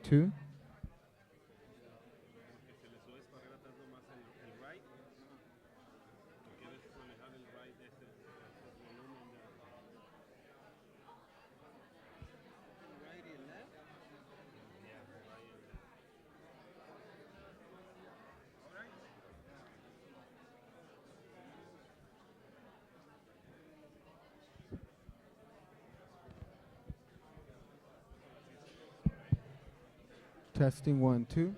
2. Testing 1, 2.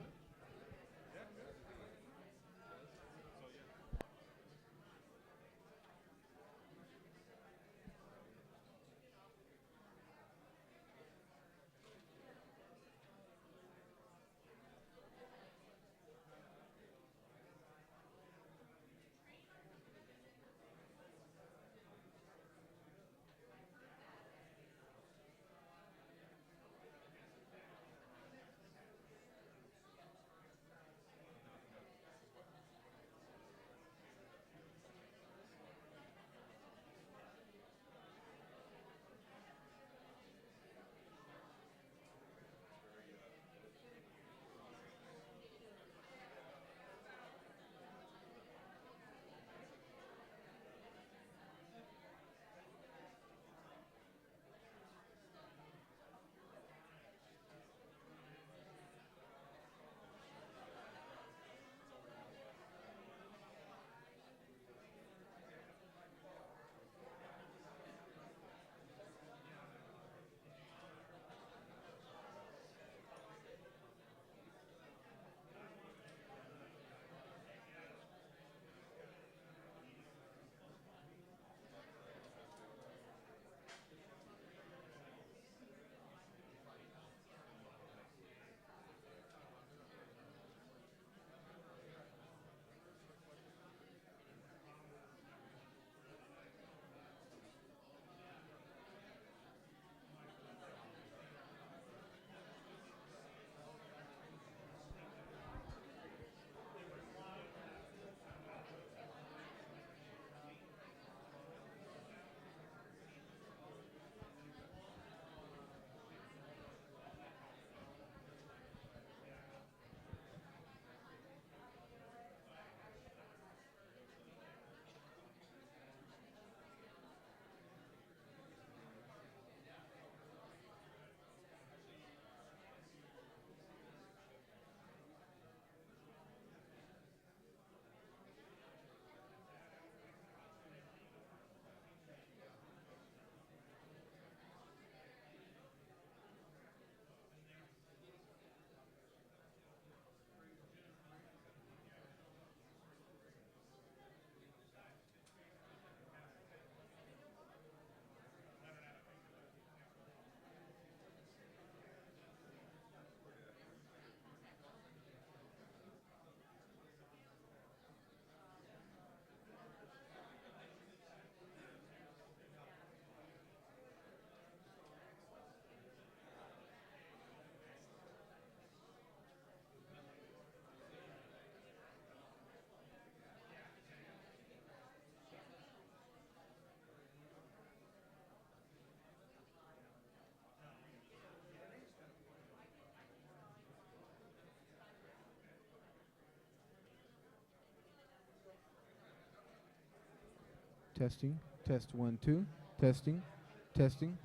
Testing. Test 1, 2. Testing. Testing.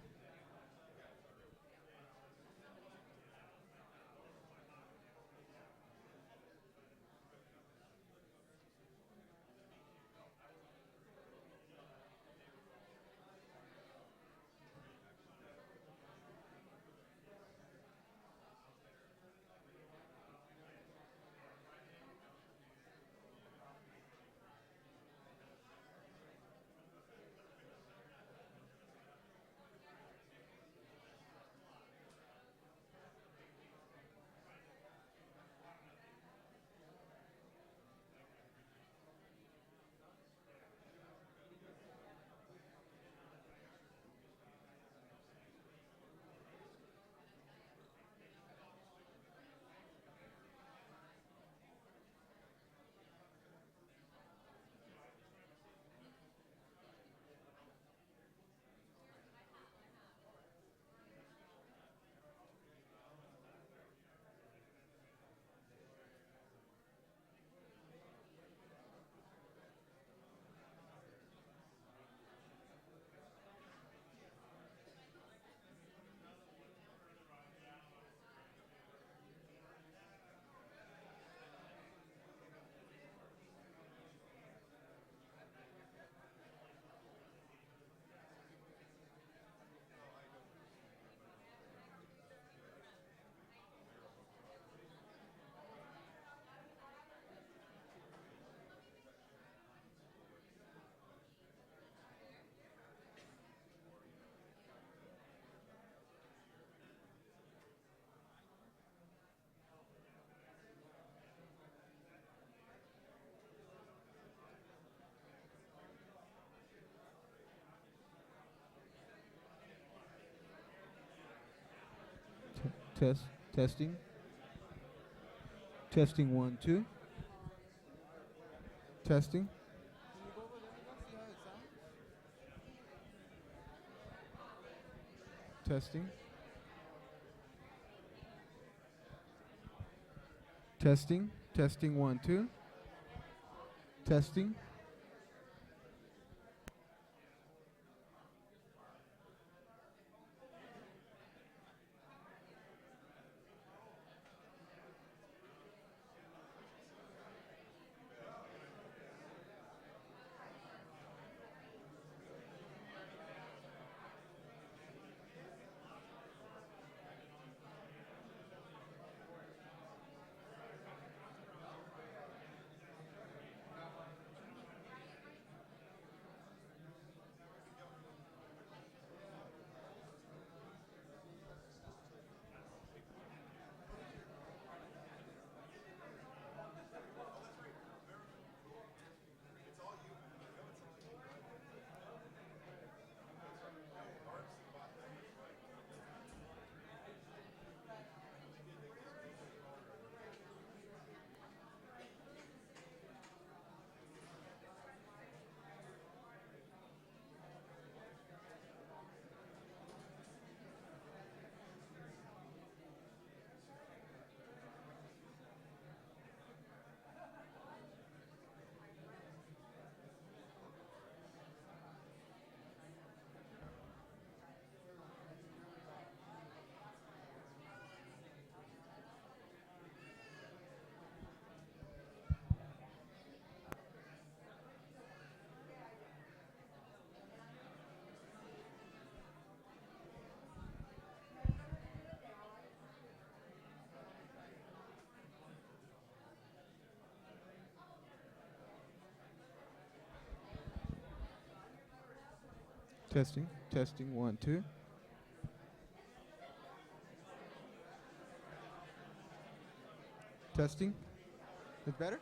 Test. Testing. Testing 1 2. Testing. Testing. Testing. Testing 1 2. Testing. Testing. Testing 1 2. Testing. Is better?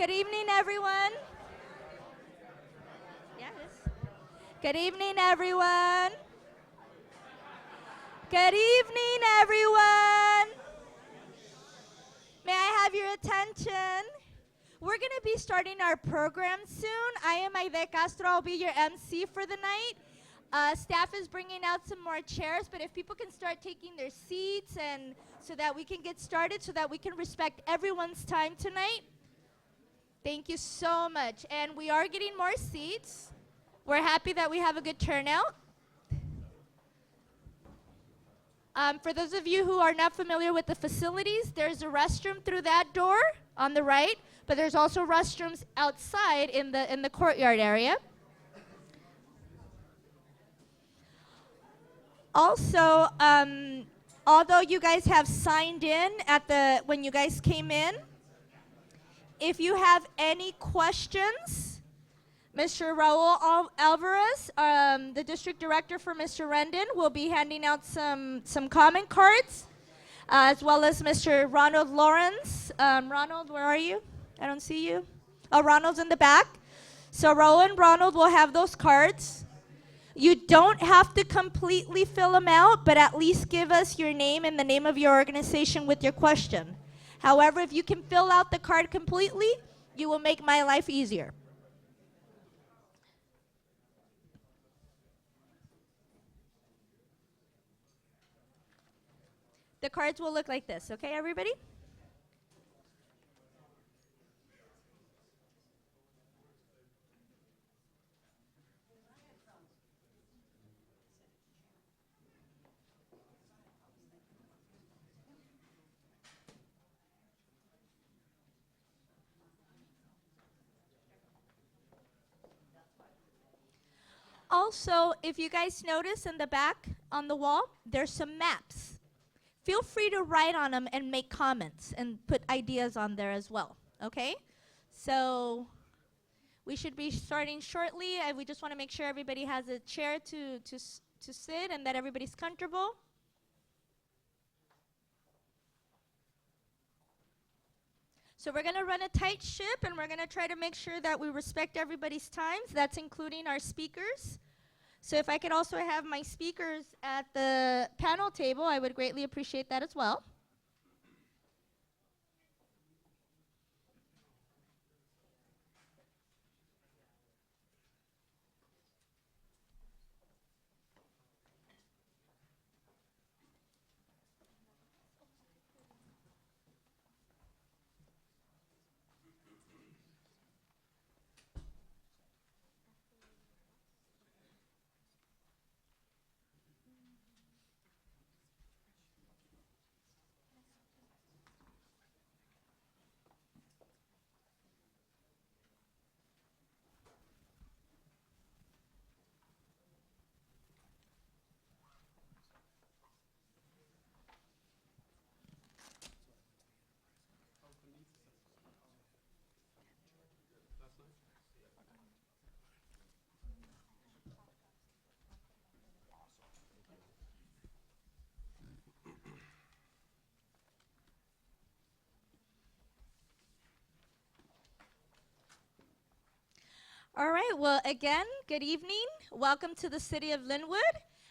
Good evening, everyone. Yeah, it is. Good evening, everyone. Good evening, everyone. May I have your attention? We're going to be starting our program soon. I am Aide Castro. I'll be your MC for the night. Staff is bringing out some more chairs, but if people can start taking their seats and so that we can get started, so that we can respect everyone's time tonight. Thank you so much. And we are getting more seats. We're happy that we have a good turnout. For those of you who are not familiar with the facilities, there's a restroom through that door on the right, but there's also restrooms outside in the courtyard area. Also, although you guys have signed in when you guys came in, if you have any questions, Mr. Raul Alvarez, the district director for Mr. Rendon, will be handing out some comment cards, as well as Mr. Ronald Lawrence. Ronald, where are you? I don't see you. Oh, Ronald's in the back. So Raul and Ronald will have those cards. You don't have to completely fill them out, but at least give us your name and the name of your organization with your question. However, if you can fill out the card completely, you will make my life easier. The cards will look like this, okay, everybody? Also, if you guys notice in the back on the wall, there's some maps. Feel free to write on them and make comments and put ideas on there as well, okay? So we should be starting shortly. We just want to make sure everybody has a chair to sit and that everybody's comfortable. So we're going to run a tight ship, and we're going to try to make sure that we respect everybody's times. That's including our speakers. So if I could also have my speakers at the panel table, I would greatly appreciate that as well. All right, well, again, good evening. Welcome to the city of Linwood.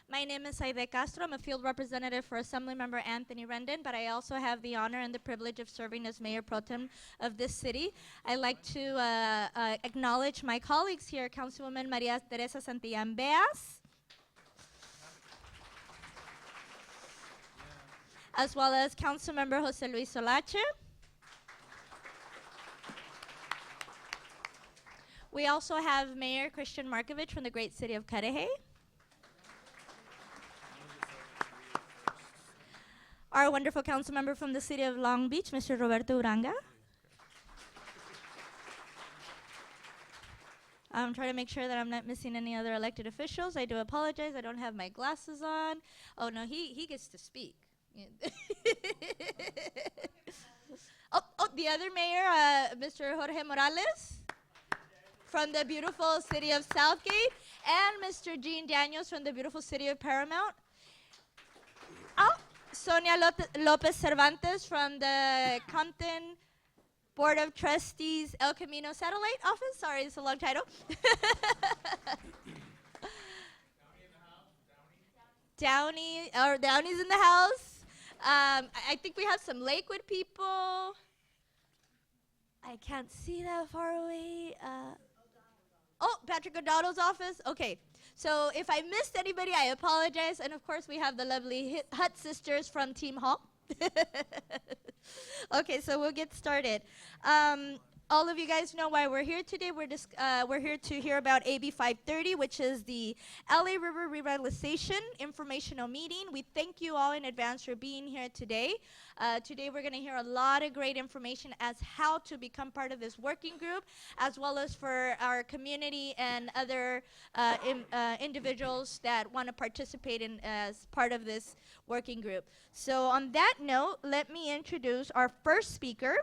My name is Aide Castro. I'm a field representative for Assemblymember Anthony Rendon, but I also have the honor and the privilege of serving as Mayor Pro Tem of this city. I'd like to acknowledge my colleagues here, Councilwoman Maria Teresa Santillán Beas, as well as Councilmember Jose Luis Solache. We also have Mayor Christian Markovich from the great city of Cudahy. Our wonderful council member from the city of Long Beach, Mr. Roberto Uranga. I'm trying to make sure that I'm not missing any other elected officials. I do apologize. I don't have my glasses on. Oh, no, he gets to speak. The other mayor, Mr. Jorge Morales, from the beautiful city of Southgate, and Mr. Gene Daniels from the beautiful city of Paramount. Sonia Lopez Cervantes from the Compton Board of Trustees, El Camino Satellite Office. Sorry, it's a long title. Downey's in the house. I think we have some Lakewood people. I can't see that far away. Oh, Patrick O'Donnell's office. Okay. So if I missed anybody, I apologize. And of course, we have the lovely Hut sisters from Team Hall. Okay, so we'll get started. All of you guys know why we're here today. We're here to hear about AB 530, which is the LA River Revitalization Informational Meeting. We thank you all in advance for being here today. Today we're going to hear a lot of great information as how to become part of this working group, as well as for our community and other individuals that want to participate in as part of this working group. So on that note, let me introduce our first speaker.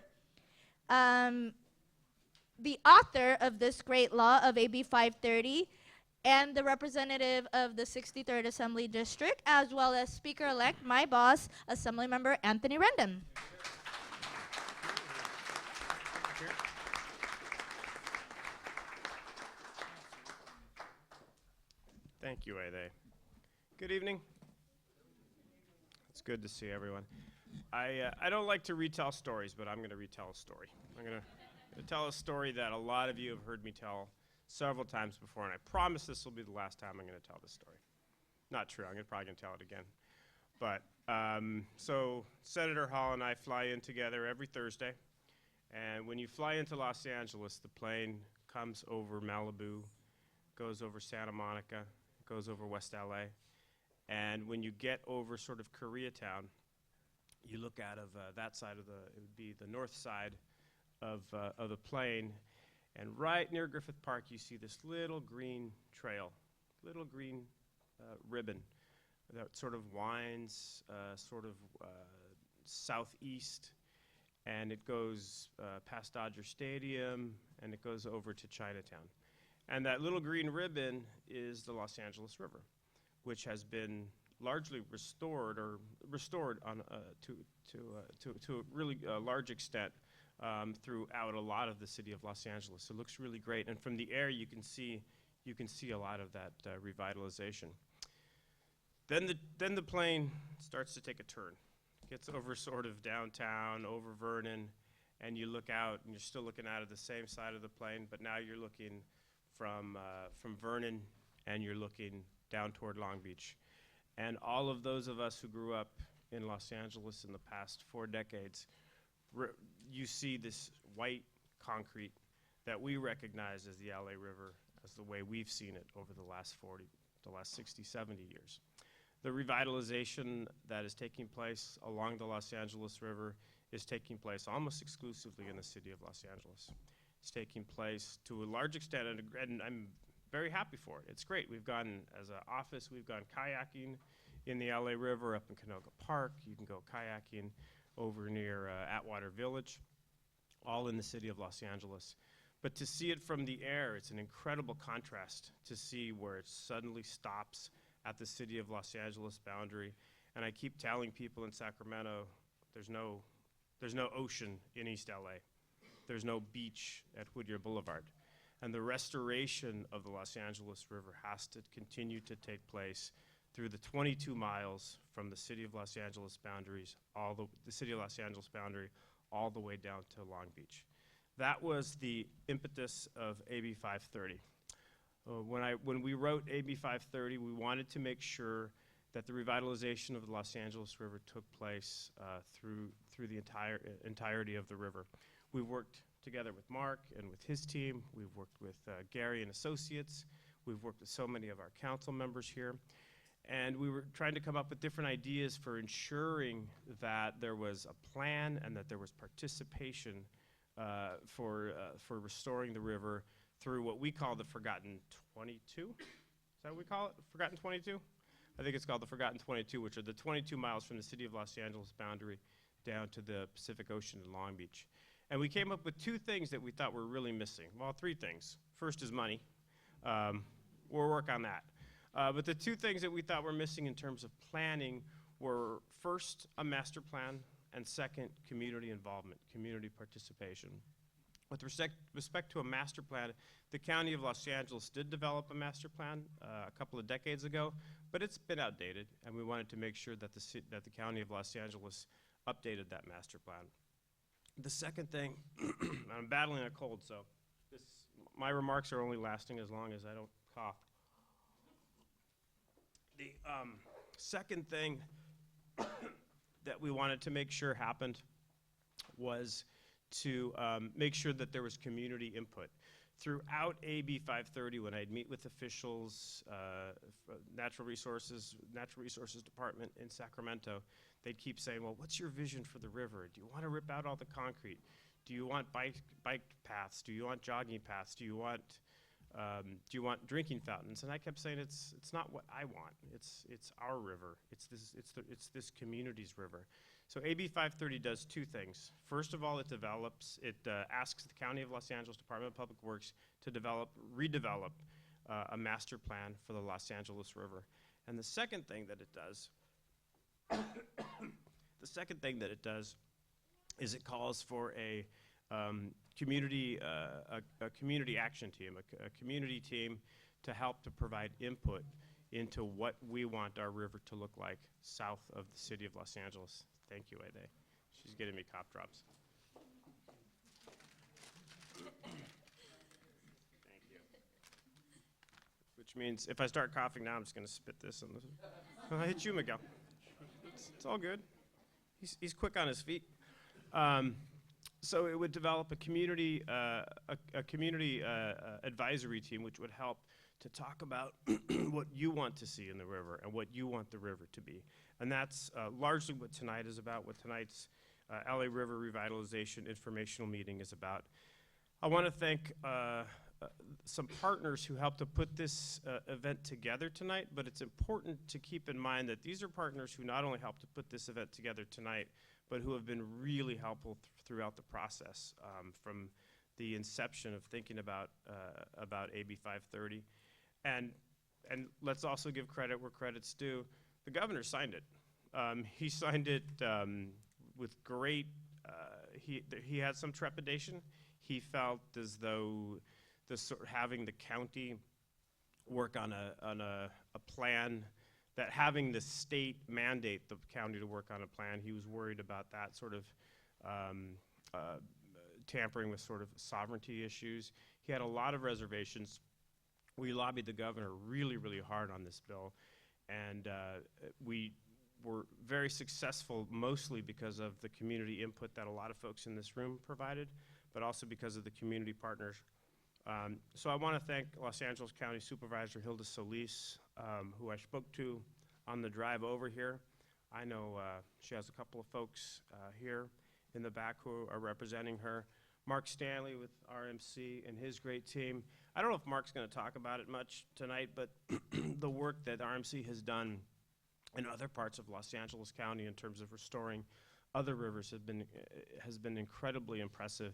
The author of this great law of AB 530 and the representative of the 63rd Assembly District, as well as Speaker-elect, my boss, Assemblymember Anthony Rendon. Thank you, Ade. Good evening. It's good to see everyone. I don't like to retell stories, but I'm going to retell a story. I'm going to tell a story that a lot of you have heard me tell several times before, and I promise this will be the last time I'm going to tell this story. Not true. I'm probably going to tell it again. But so Senator Hall and I fly in together every Thursday, and when you fly into Los Angeles, the plane comes over Malibu, goes over Santa Monica, goes over West L.A., and when you get over sort of Koreatown, you look out of that side of it would be the north side of the plane, and right near Griffith Park you see this little green trail, little green ribbon that sort of winds southeast, and it goes past Dodger Stadium, and it goes over to Chinatown. And that little green ribbon is the Los Angeles River, which has been largely restored on to a really large extent throughout a lot of the city of Los Angeles. It looks really great, and from the air you can see a lot of that revitalization. Then the plane starts to take a turn, gets over sort of downtown, over Vernon, and you look out, and you're still looking out of the same side of the plane, but now you're looking from Vernon, and you're looking down toward Long Beach. And all of those of us who grew up in Los Angeles in the past 4 decades, you see this white concrete that we recognize as the LA River, as the way we've seen it over the last 60, 70 years. The revitalization that is taking place along the Los Angeles River is taking place almost exclusively in the city of Los Angeles. It's taking place to a large extent, and I'm very happy for it. It's great. We've gone, as an office, we've gone kayaking in the LA River up in Canoga Park. You can go kayaking over near Atwater Village, all in the city of Los Angeles. But to see it from the air, it's an incredible contrast to see where it suddenly stops at the city of Los Angeles boundary. And I keep telling people in Sacramento, there's no ocean in East LA. There's no beach at Whittier Boulevard. And the restoration of the Los Angeles River has to continue to take place through the 22 miles from the city of Los Angeles boundaries, the city of Los Angeles boundary, all the way down to Long Beach. That was the impetus of AB 530. When we wrote AB 530, we wanted to make sure that the revitalization of the Los Angeles River took place through the entirety of the river. We worked together with Mark and with his team. We've worked with Gary and Associates. We've worked with so many of our council members here. And we were trying to come up with different ideas for ensuring that there was a plan and that there was participation for restoring the river through what we call the Forgotten 22. Is that what we call it? Forgotten 22? I think it's called the Forgotten 22, which are the 22 miles from the city of Los Angeles boundary down to the Pacific Ocean in Long Beach. And we came up with 2 things that we thought were really missing. Well, 3 things. First is money. We'll work on that. But the 2 things that we thought were missing in terms of planning were, first, a master plan, and second, community involvement, community participation. With respect to a master plan, the County of Los Angeles did develop a master plan a couple of decades ago, but it's been outdated, and we wanted to make sure that the County of Los Angeles updated that master plan. The second thing, I'm battling a cold, so my remarks are only lasting as long as I don't cough. The second thing that we wanted to make sure happened was to make sure that there was community input. Throughout AB 530, when I'd meet with officials, Natural Resources Department in Sacramento, they'd keep saying, well, what's your vision for the river? Do you want to rip out all the concrete? Do you want bike paths? Do you want jogging paths? Do you want drinking fountains? And I kept saying, it's not what I want. It's our river. It's this community's river. So AB 530 does two things. First of all, it asks the County of Los Angeles Department of Public Works to redevelop a master plan for the Los Angeles River. And the second thing that it does, is it calls for a community action team, a community team to help to provide input into what we want our river to look like south of the city of Los Angeles. Thank you, Ade. She's getting me cough drops. Thank you. Which means if I start coughing now, I'm just going to spit this on the. I hit you, Miguel. It's all good. He's quick on his feet. So it would develop a community advisory team, which would help to talk about what you want to see in the river and what you want the river to be. And that's largely what tonight is about, what tonight's L.A. River Revitalization Informational meeting is about. I want to thank some partners who helped to put this event together tonight, but it's important to keep in mind that these are partners who not only helped to put this event together tonight, but who have been really helpful throughout the process, from the inception of thinking about AB 530. And let's also give credit where credit's due. The governor signed it. He signed it with great, he had some trepidation. He felt as though having the county work on a plan, that having the state mandate the county to work on a plan, he was worried about that sort of tampering with sort of sovereignty issues. He had a lot of reservations. We lobbied the governor really, really hard on this bill, and we were very successful, mostly because of the community input that a lot of folks in this room provided, but also because of the community partners. So I want to thank Los Angeles County Supervisor Hilda Solis, who I spoke to on the drive over here. I know she has a couple of folks here in the back who are representing her. Mark Stanley with RMC and his great team. I don't know if Mark's going to talk about it much tonight, but the work that RMC has done in other parts of Los Angeles County in terms of restoring other rivers has been incredibly impressive.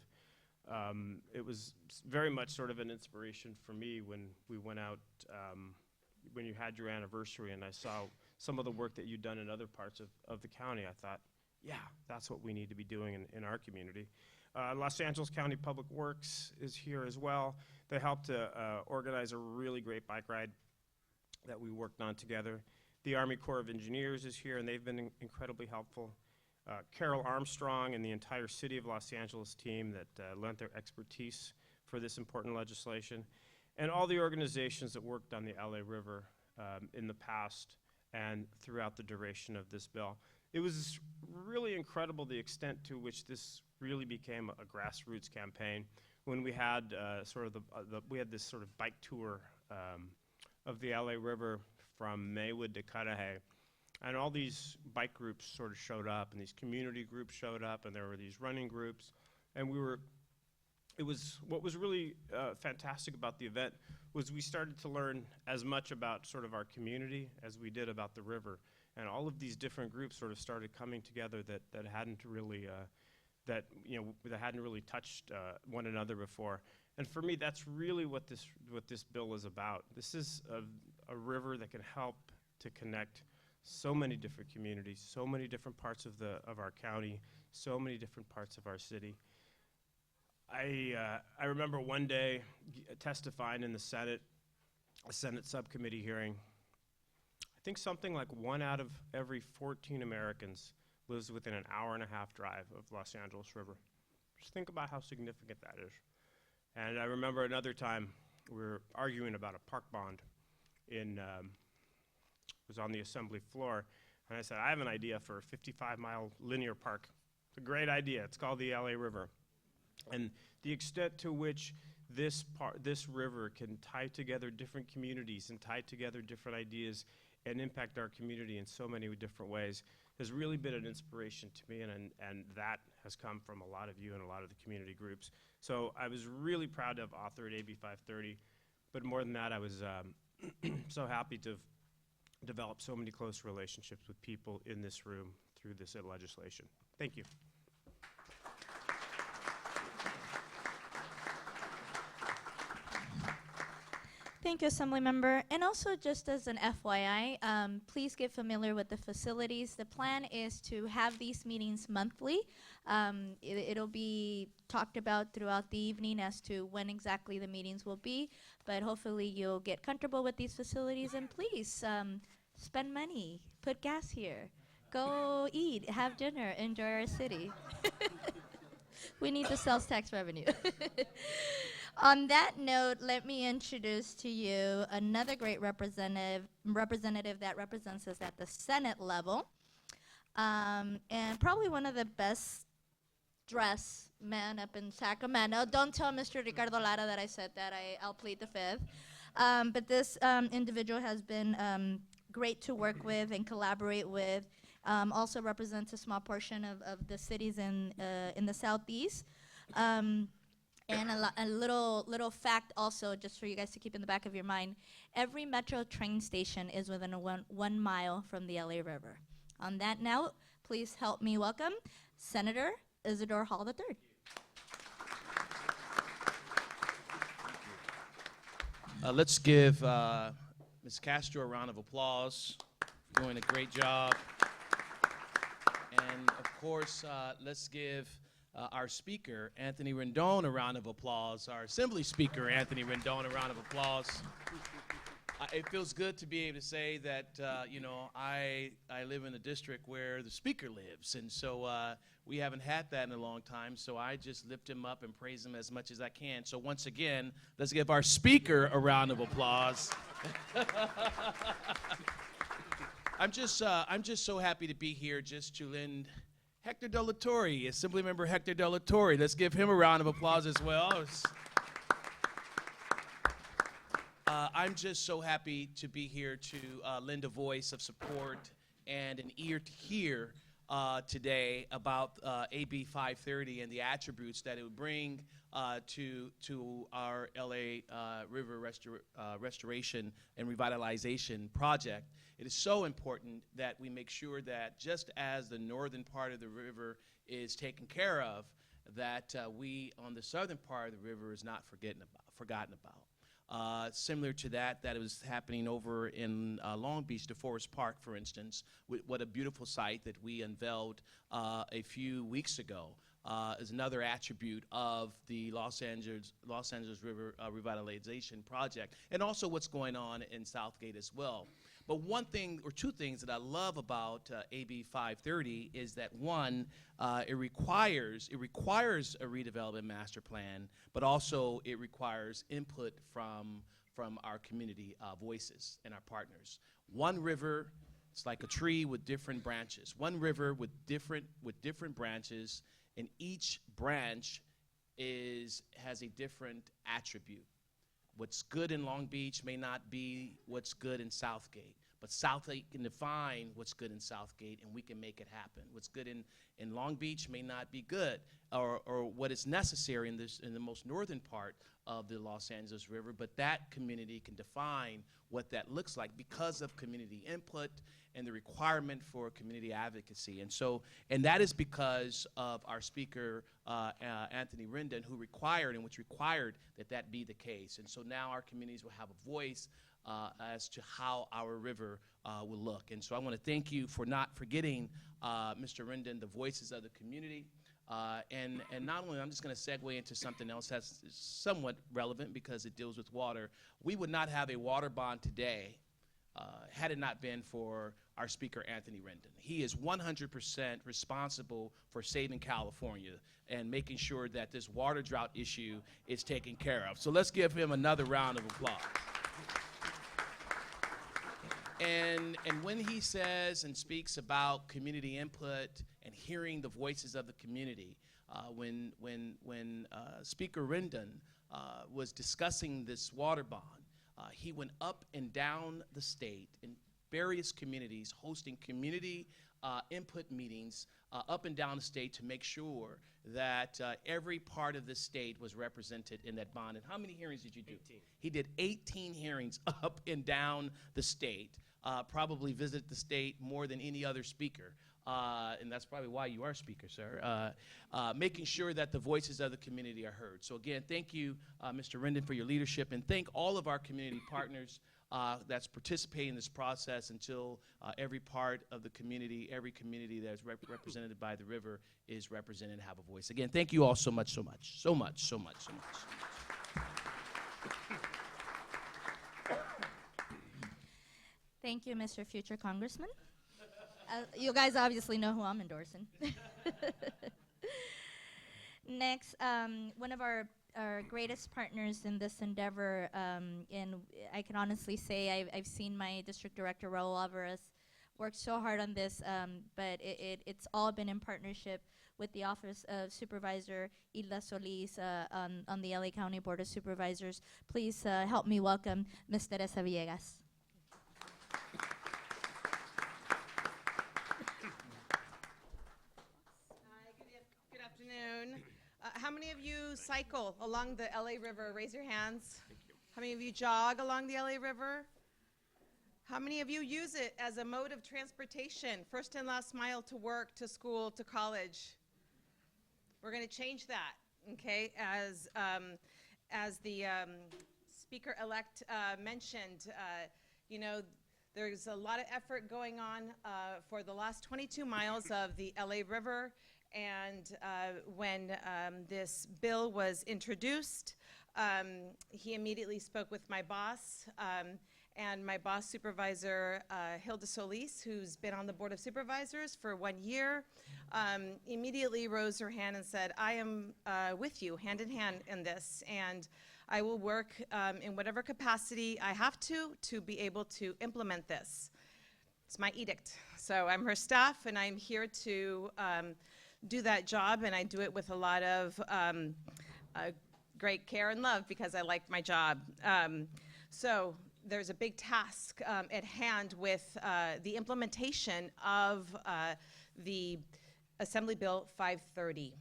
It was very much sort of an inspiration for me when we went out, when you had your anniversary, and I saw some of the work that you'd done in other parts of the county. I thought, yeah, that's what we need to be doing in our community. Los Angeles County Public Works is here as well. They helped to organize a really great bike ride that we worked on together. The Army Corps of Engineers is here, and they've been incredibly helpful. Carol Armstrong and the entire City of Los Angeles team that lent their expertise for this important legislation, and all the organizations that worked on the LA River in the past and throughout the duration of this bill. It was really incredible the extent to which this really became a grassroots campaign when we had we had this sort of bike tour of the LA River from Maywood to Cudahy. And all these bike groups sort of showed up, and these community groups showed up, and there were these running groups. And what was really fantastic about the event was we started to learn as much about sort of our community as we did about the river. And all of these different groups sort of started coming together that hadn't really touched one another before. And for me, that's really what this bill is about. This is a river that can help to connect so many different communities, so many different parts of our county, so many different parts of our city. I remember one day testifying in the Senate, a Senate subcommittee hearing. I think something like 1 out of every 14 Americans lives within an hour-and-a-half drive of Los Angeles River. Just think about how significant that is. And I remember another time we were arguing about a park bond was on the assembly floor, and I said, I have an idea for a 55-mile linear park. It's a great idea. It's called the L.A. River. And the extent to which this river can tie together different communities and tie together different ideas and impact our community in so many different ways has really been an inspiration to me, and that has come from a lot of you and a lot of the community groups. So I was really proud to have authored AB 530, but more than that, I was so happy to have developed so many close relationships with people in this room through this legislation. Thank you. Thank you, Assemblymember. And also, just as an FYI, please get familiar with the facilities. The plan is to have these meetings monthly. It'll be talked about throughout the evening as to when exactly the meetings will be, but hopefully you'll get comfortable with these facilities, and please spend money, put gas here, go eat, have dinner, enjoy our city. We need the sales tax revenue. On that note, let me introduce to you another great representative that represents us at the Senate level, and probably one of the best dressed men up in Sacramento. Don't tell Mr. Ricardo Lara that I said that. I'll plead the fifth. But this individual has been great to work with and collaborate with. Also represents a small portion of the cities in the Southeast. And a little fact also, just for you guys to keep in the back of your mind, every metro train station is within a 1 mile from the LA River. On that note, please help me welcome Senator Isidore Hall III. Let's give Ms. Castro a round of applause for doing a great job. And of course, let's give our speaker, Anthony Rendon, a round of applause. Our Assembly Speaker, Anthony Rendon, a round of applause. It feels good to be able to say that, you know, I live in a district where the Speaker lives, and so we haven't had that in a long time, so I just lift him up and praise him as much as I can. So once again, let's give our Speaker a round of applause. I'm just so happy to be here just to lend Hector De La Torre, Assemblymember Hector De La Torre. Let's give him a round of applause as well. I'm just so happy to be here to lend a voice of support and an ear to hear today about AB 530 and the attributes that it would bring to our LA River Restoration and Revitalization project. It is so important that we make sure that just as the northern part of the river is taken care of, that we on the southern part of the river is not forgotten about. Similar to that was happening over in Long Beach, DeForest Park, for instance. What a beautiful site that we unveiled a few weeks ago is another attribute of the Los Angeles River Revitalization project, and also what's going on in Southgate as well. But one thing or two things that I love about AB 530 is that one, it requires a redevelopment master plan, but also it requires input from our community voices and our partners. One river, it's like a tree with different branches. One river with different branches, and each branch has a different attribute. What's good in Long Beach may not be what's good in Southgate, but Southgate can define what's good in Southgate, and we can make it happen. What's good in Long Beach may not be good or what is necessary in the most northern part of the Los Angeles River, but that community can define what that looks like because of community input and the requirement for community advocacy. And that is because of our speaker, Anthony Rendon, which required that that be the case. And so now our communities will have a voice as to how our river will look. And so I want to thank you for not forgetting, Mr. Rendon, the voices of the community. And not only, I'm just going to segue into something else that's somewhat relevant because it deals with water. We would not have a water bond today had it not been for our speaker, Anthony Rendon. He is 100% responsible for saving California and making sure that this water drought issue is taken care of. So let's give him another round of applause. And when he says and speaks about community input and hearing the voices of the community, when Speaker Rendon was discussing this water bond, he went up and down the state in various communities, hosting community input meetings up and down the state to make sure that every part of the state was represented in that bond. And how many hearings did you do? 18. He did 18 hearings up and down the state, probably visited the state more than any other speaker. And that's probably why you are speaker, sir, making sure that the voices of the community are heard. So again, thank you, Mr. Rendon, for your leadership, and thank all of our community partners that's participating in this process until every part of the community, every community that is represented by the river is represented and have a voice. Again, thank you all so much, so much, so much, so much, so much. Thank you, Mr. Future Congressman. You guys obviously know who I'm endorsing. Next, one of our greatest partners in this endeavor, and I can honestly say I've seen my district director, Raul Alvarez, work so hard on this, but it's all been in partnership with the Office of Supervisor Hilda Solis on the LA County Board of Supervisors. Please help me welcome Ms. Teresa Villegas. How many of you cycle along the LA River? Raise your hands. How many of you jog along the LA River? How many of you use it as a mode of transportation, first and last mile to work, to school, to college? We're going to change that, okay? As the speaker-elect mentioned, you know, there's a lot of effort going on for the last 22 miles of the LA River. And when this bill was introduced, he immediately spoke with my boss, and my boss, Supervisor Hilda Solis, who's been on the Board of Supervisors for 1 year, immediately rose her hand and said, I am with you, hand in hand in this, and I will work in whatever capacity I have to be able to implement this. It's my edict. So I'm her staff, and I'm here to do that job, and I do it with a lot of great care and love because I like my job. So there's a big task at hand with the implementation of the Assembly Bill 530.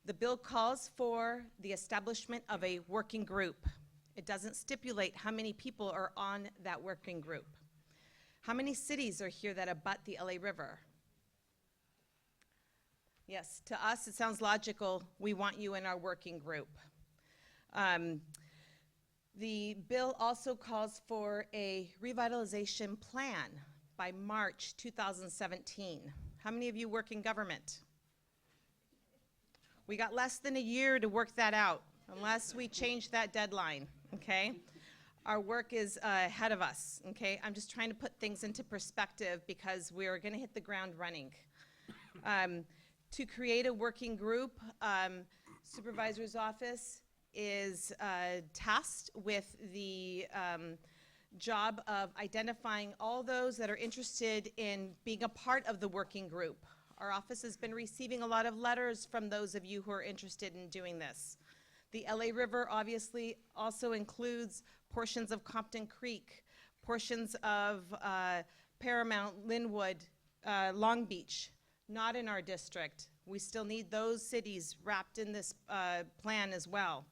The bill calls for the establishment of a working group. It doesn't stipulate how many people are on that working group. How many cities are here that abut the LA River? Yes, to us it sounds logical. We want you in our working group. The bill also calls for a revitalization plan by March 2017. How many of you work in government? We got less than a year to work that out, unless we change that deadline, okay? Our work is ahead of us, okay? I'm just trying to put things into perspective because we're gonna hit the ground running. To create a working group, Supervisor's Office is tasked with the job of identifying all those that are interested in being a part of the working group. Our office has been receiving a lot of letters from those of you who are interested in doing this. The LA River obviously also includes portions of Compton Creek, portions of Paramount, Linwood, Long Beach, not in our district. We still need those cities wrapped in this plan as well.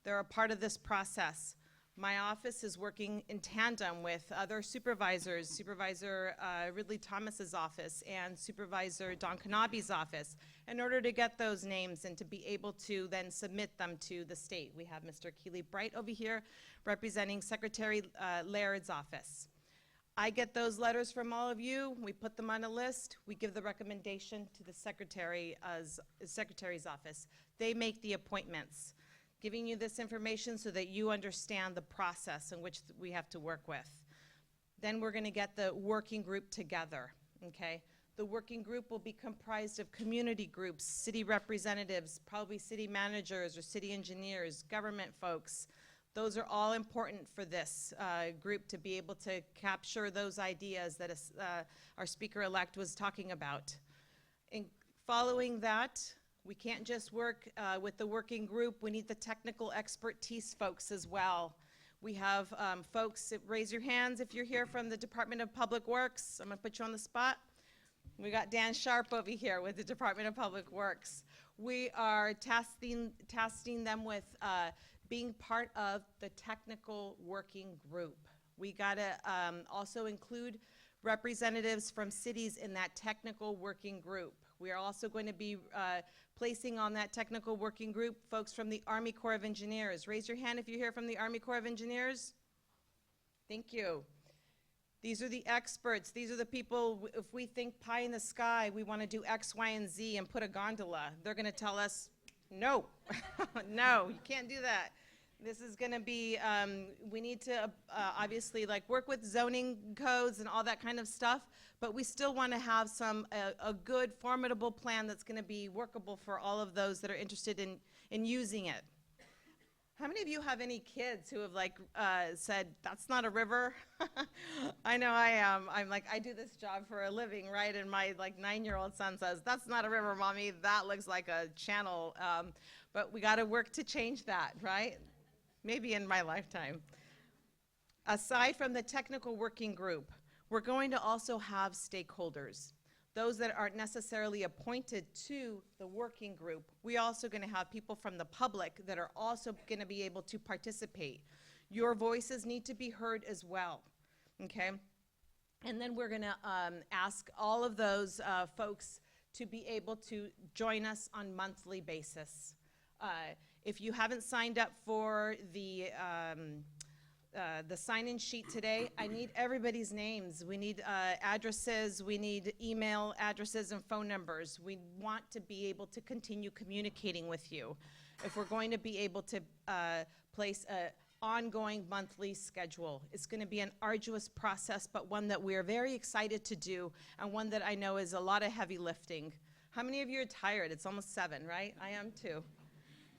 They're a part of this process. My office is working in tandem with other supervisors, Supervisor Ridley Thomas's office and Supervisor Don Kanabe's office, in order to get those names and to be able to then submit them to the state. We have Mr. Keeley Bright over here representing Secretary Laird's office. I get those letters from all of you, we put them on a list, we give the recommendation to the Secretary's office. They make the appointments, giving you this information so that you understand the process in which we have to work with. Then we're gonna get the working group together, okay? The working group will be comprised of community groups, city representatives, probably city managers or city engineers, government folks. Those are all important for this group to be able to capture those ideas that our speaker-elect was talking about. And following that, we can't just work with the working group. We need the technical expertise folks as well. We have folks, raise your hands if you're here from the Department of Public Works. I'm gonna put you on the spot. We got Dan Sharp over here with the Department of Public Works. We are tasking them with being part of the technical working group. We gotta also include representatives from cities in that technical working group. We are also going to be placing on that technical working group folks from the Army Corps of Engineers. Raise your hand if you're here from the Army Corps of Engineers. Thank you. These are the experts. These are the people, if we think pie in the sky, we want to do X, Y, and Z and put a gondola. They're going to tell us, no, no, you can't do that. This is going to be, we need to obviously like work with zoning codes and all that kind of stuff, but we still want to have a good, formidable plan that's going to be workable for all of those that are interested in using it. How many of you have any kids who have like said, that's not a river? I know I am. I'm like, I do this job for a living, right? And my like 9-year-old son says, that's not a river, Mommy. That looks like a channel. But we got to work to change that, right? Maybe in my lifetime. Aside from the technical working group, we're going to also have stakeholders. Those that aren't necessarily appointed to the working group. We're also going to have people from the public that are also going to be able to participate. Your voices need to be heard as well, okay? And then we're going to ask all of those folks to be able to join us on monthly basis. If you haven't signed up for the sign-in sheet today, I need everybody's names. We need addresses, we need email addresses and phone numbers. We want to be able to continue communicating with you. If we're going to be able to place an ongoing monthly schedule. It's going to be an arduous process, but one that we're very excited to do, and one that I know is a lot of heavy lifting. How many of you are tired? It's almost 7, right? I am too.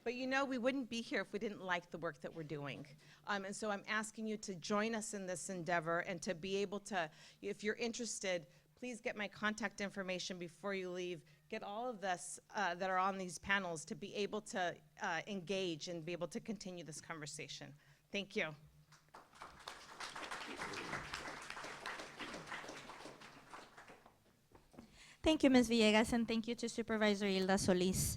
But you know, we wouldn't be here if we didn't like the work that we're doing. And so I'm asking you to join us in this endeavor and to be able to, if you're interested, please get my contact information before you leave. Get all of this that are on these panels to be able to engage and be able to continue this conversation. Thank you. Thank you, Ms. Villegas, and thank you to Supervisor Hilda Solis.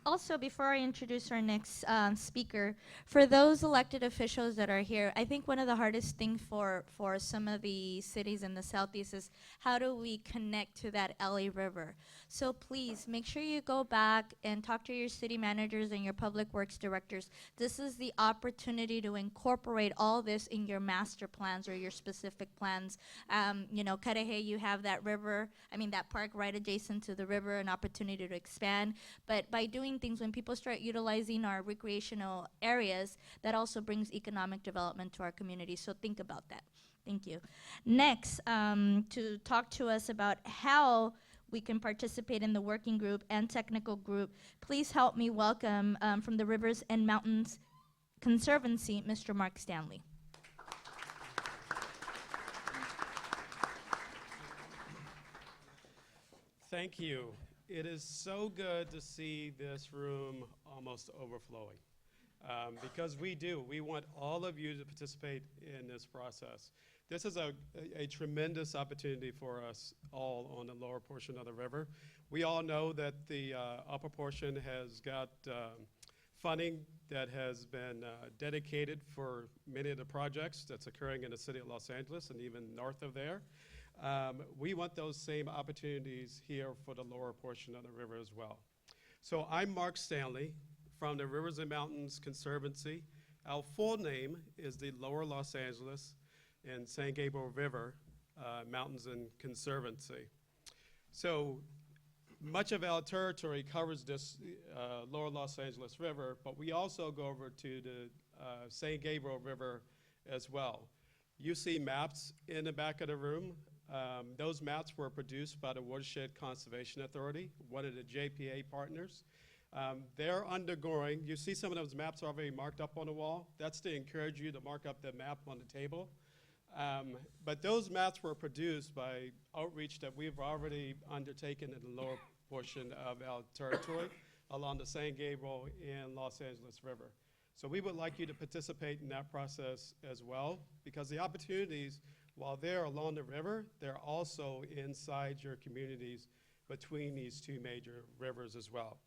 Also, before I introduce our next speaker, for those elected officials that are here, I think one of the hardest things for some of the cities in the Southeast is how do we connect to that LA River? So please, make sure you go back and talk to your city managers and your public works directors. This is the opportunity to incorporate all this in your master plans or your specific plans. You know, Cudahy, you have that river, that park right adjacent to the river, an opportunity to expand. But by doing things, when people start utilizing our recreational areas, that also brings economic development to our community. So think about that. Thank you. Next, to talk to us about how we can participate in the working group and technical group, please help me welcome from the Rivers and Mountains Conservancy, Mr. Mark Stanley. Thank you. It is so good to see this room almost overflowing. because we do. We want all of you to participate in this process. This is a tremendous opportunity for us all on the lower portion of the river. We all know that the upper portion has got funding that has been dedicated for many of the projects that's occurring in the city of Los Angeles and even north of there. We want those same opportunities here for the lower portion of the river as well. So I'm Mark Stanley from the Rivers and Mountains Conservancy. Our full name is the Lower Los Angeles and San Gabriel River Mountains and Conservancy. So much of our territory covers this Lower Los Angeles River, but we also go over to the San Gabriel River as well. You see maps in the back of the room. Those maps were produced by the Watershed Conservation Authority, one of the JPA partners. They're undergoing, you see some of those maps already marked up on the wall. That's to encourage you to mark up the map on the table. But those maps were produced by outreach that we've already undertaken in the lower portion of our territory along the San Gabriel and Los Angeles River. So we would like you to participate in that process as well, because the opportunities, while they're along the river, they're also inside your communities between these two major rivers as well.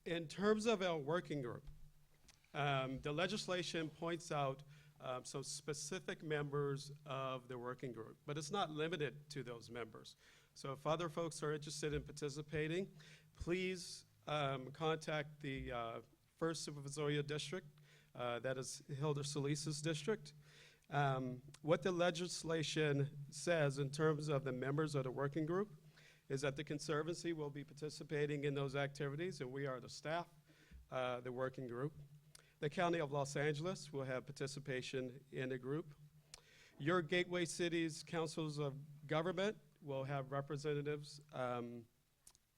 In terms of our working group, the legislation points out some specific members of the working group, but it's not limited to those members. So if other folks are interested in participating, please contact the First Supervisorial District, that is Hilda Solis's district. What the legislation says in terms of the members of the working group is that the Conservancy will be participating in those activities, and we are the staff, the working group. The County of Los Angeles will have participation in the group. Your gateway cities' councils of government will have representatives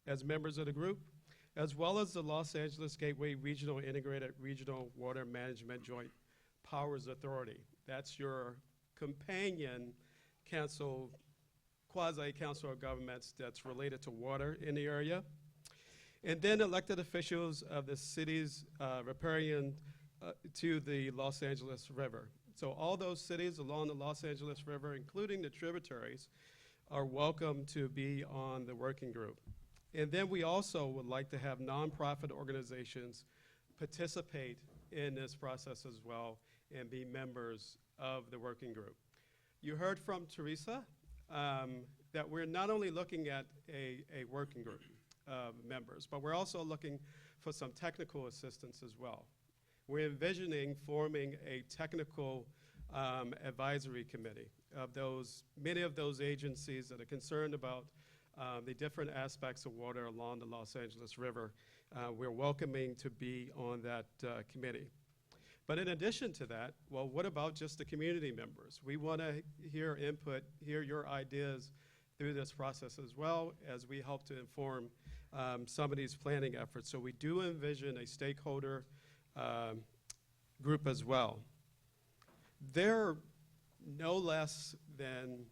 as members of the group, as well as the Los Angeles Gateway Regional Integrated Regional Water Management Joint Powers Authority. That's your companion council, quasi-council of governments that's related to water in the area. And then elected officials of the cities riparian to the Los Angeles River. So all those cities along the Los Angeles River, including the tributaries, are welcome to be on the working group. And then we also would like to have nonprofit organizations participate in this process as well and be members of the working group. You heard from Teresa that we're not only looking at a working group of members, but we're also looking for some technical assistance as well. We're envisioning forming a technical advisory committee of many of those agencies that are concerned about the different aspects of water along the Los Angeles River. We're welcoming to be on that committee. But in addition to that, well, what about just the community members? We want to hear input, hear your ideas through this process as well as we help to inform some of these planning efforts. So we do envision a stakeholder group as well. There are no less than,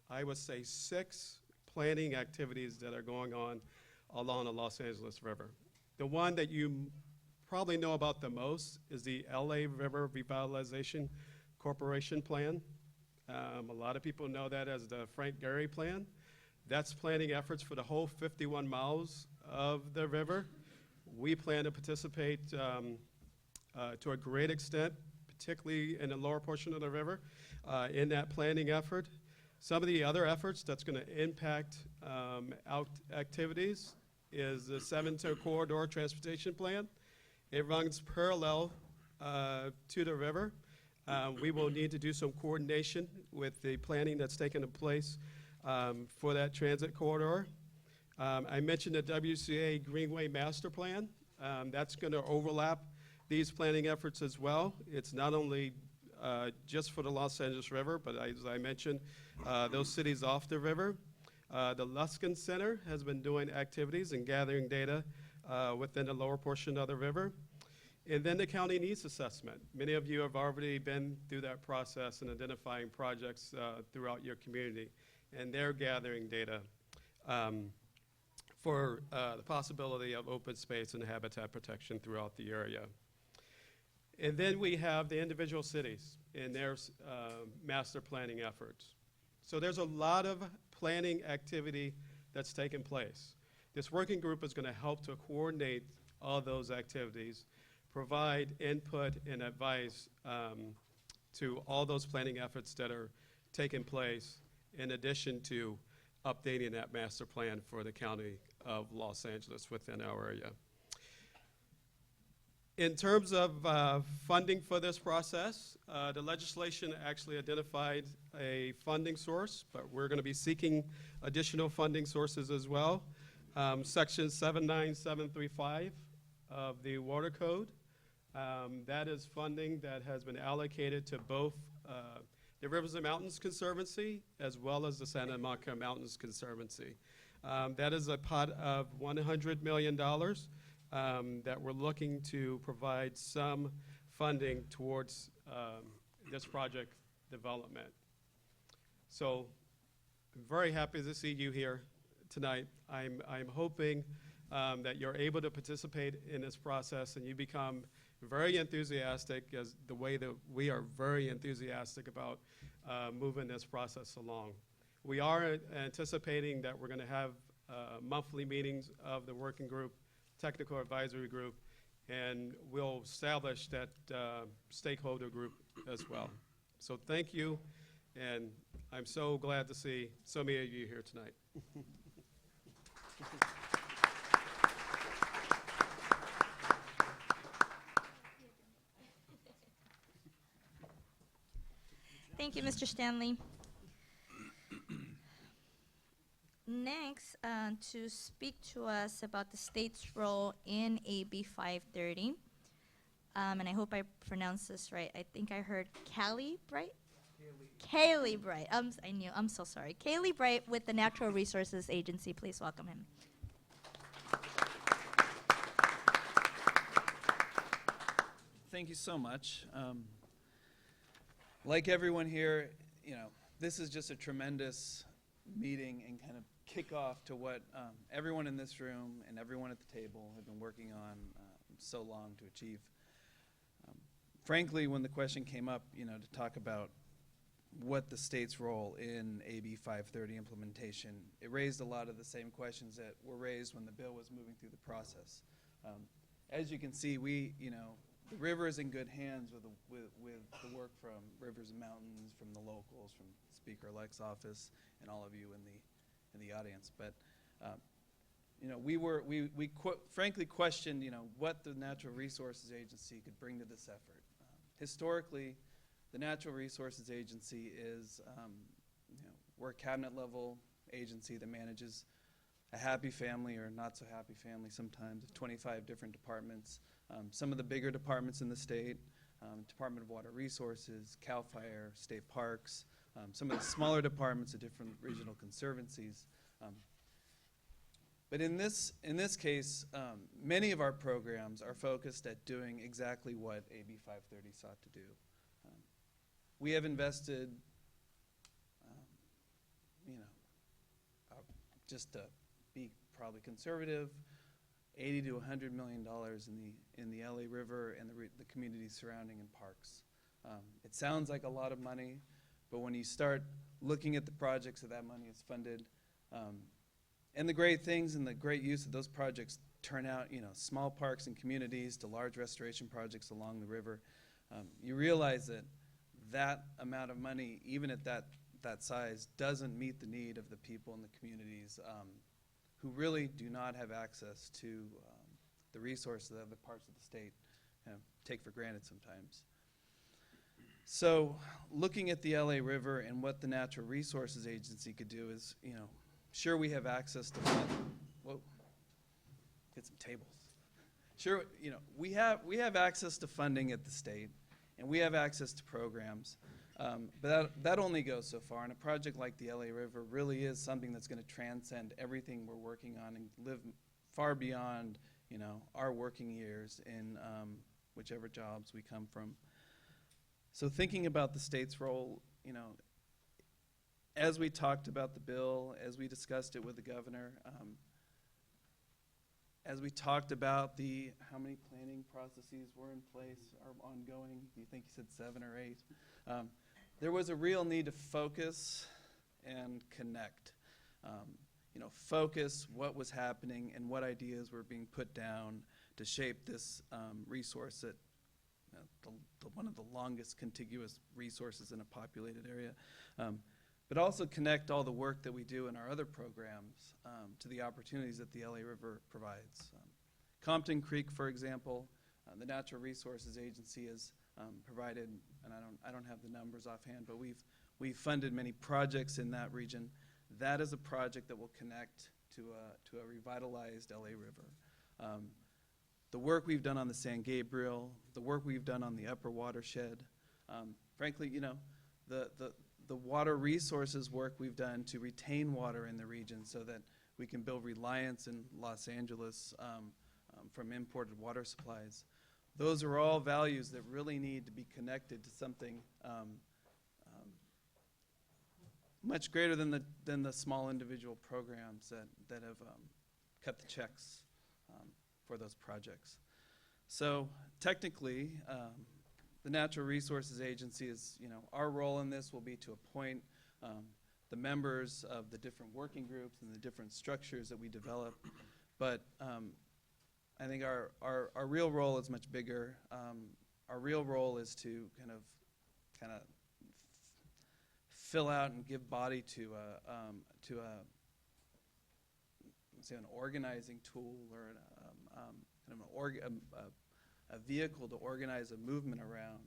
I would say, 6 planning activities that are going on along the Los Angeles River. The one that you probably know about the most is the L.A. River Revitalization Corporation Plan. A lot of people know that as the Frank Gehry Plan. That's planning efforts for the whole 51 miles of the river. We plan to participate to a great extent, particularly in the lower portion of the river, in that planning effort. Some of the other efforts that's going to impact activities is the 7-10 Corridor Transportation Plan. It runs parallel to the river. We will need to do some coordination with the planning that's taking place for that transit corridor. I mentioned the WCA Greenway Master Plan. That's going to overlap these planning efforts as well. It's not only just for the Los Angeles River, but as I mentioned, those cities off the river. The Luskin Center has been doing activities and gathering data within the lower portion of the river. And then the county needs assessment. Many of you have already been through that process and identifying projects throughout your community, and they're gathering data for the possibility of open space and habitat protection throughout the area. And then we have the individual cities and their master planning efforts. So there's a lot of planning activity that's taking place. This working group is going to help to coordinate all those activities, provide input and advice to all those planning efforts that are taking place, in addition to updating that master plan for the county of Los Angeles within our area. In terms of funding for this process, the legislation actually identified a funding source, but we're going to be seeking additional funding sources as well. Section 79735 of the Water Code, that is funding that has been allocated to both the Rivers and Mountains Conservancy as well as the Santa Monica Mountains Conservancy. That is a pot of $100 million that we're looking to provide some funding towards this project development. So I'm very happy to see you here tonight. I'm hoping that you're able to participate in this process and you become very enthusiastic, as the way that we are very enthusiastic about moving this process along. We are anticipating that we're going to have monthly meetings of the working group, technical advisory group, and we'll establish that stakeholder group as well. So thank you, and I'm so glad to see so many of you here tonight. Thank you, Mr. Stanley. Next, to speak to us about the state's role in AB 530, and I hope I pronounced this right. I think I heard Callie Bright? Kaylee Bright. I knew. I'm so sorry. Kaylee Bright with the Natural Resources Agency. Please welcome him. Thank you so much. Like everyone here, this is just a tremendous meeting and kind of kickoff to what everyone in this room and everyone at the table have been working on so long to achieve. Frankly, when the question came up, to talk about what the state's role in AB 530 implementation, it raised a lot of the same questions that were raised when the bill was moving through the process. As you can see, the river is in good hands with the work from Rivers and Mountains, from the locals, from Speaker-elect's office, and all of you in the audience. But we frankly questioned what the Natural Resources Agency could bring to this effort. Historically, the Natural Resources Agency is we're a cabinet-level agency that manages a happy family or not so happy family sometimes of 25 different departments. Some of the bigger departments in the state, Department of Water Resources, CAL FIRE, state parks, some of the smaller departments of different regional conservancies. But in this case, many of our programs are focused at doing exactly what AB 530 sought to do. We have invested, just to be probably conservative, $80 to $100 million in the LA River and the communities surrounding and parks. It sounds like a lot of money, but when you start looking at the projects that money is funded, and the great things and the great use of those projects turn out, small parks and communities to large restoration projects along the river, you realize that amount of money, even at that size, doesn't meet the need of the people in the communities who really do not have access to the resources that other parts of the state take for granted sometimes. So looking at the LA River and what the Natural Resources Agency could do is, sure, we have access to whoa, get some tables. Sure, we have access to funding at the state, and we have access to programs, but that only goes so far. And a project like the LA River really is something that's going to transcend everything we're working on and live far beyond, our working years in whichever jobs we come from. So thinking about the state's role, as we talked about the bill, as we discussed it with the governor, as we talked about how many planning processes were in place or ongoing, do you think you said 7 or 8? There was a real need to focus and connect. Focus what was happening and what ideas were being put down to shape this resource that one of the longest contiguous resources in a populated area. But also connect all the work that we do in our other programs to the opportunities that the LA River provides. Compton Creek, for example, the Natural Resources Agency has provided, and I don't have the numbers offhand, but we've funded many projects in that region. That is a project that will connect to a revitalized LA River. The work we've done on the San Gabriel, the work we've done on the upper watershed, frankly, the water resources work we've done to retain water in the region so that we can build reliance in Los Angeles from imported water supplies. Those are all values that really need to be connected to something much greater than the small individual programs that have cut the checks for those projects. So technically, the Natural Resources Agency is, our role in this will be to appoint the members of the different working groups and the different structures that we develop. But I think our real role is much bigger. Our real role is to kind of fill out and give body to an organizing tool or a vehicle to organize a movement around,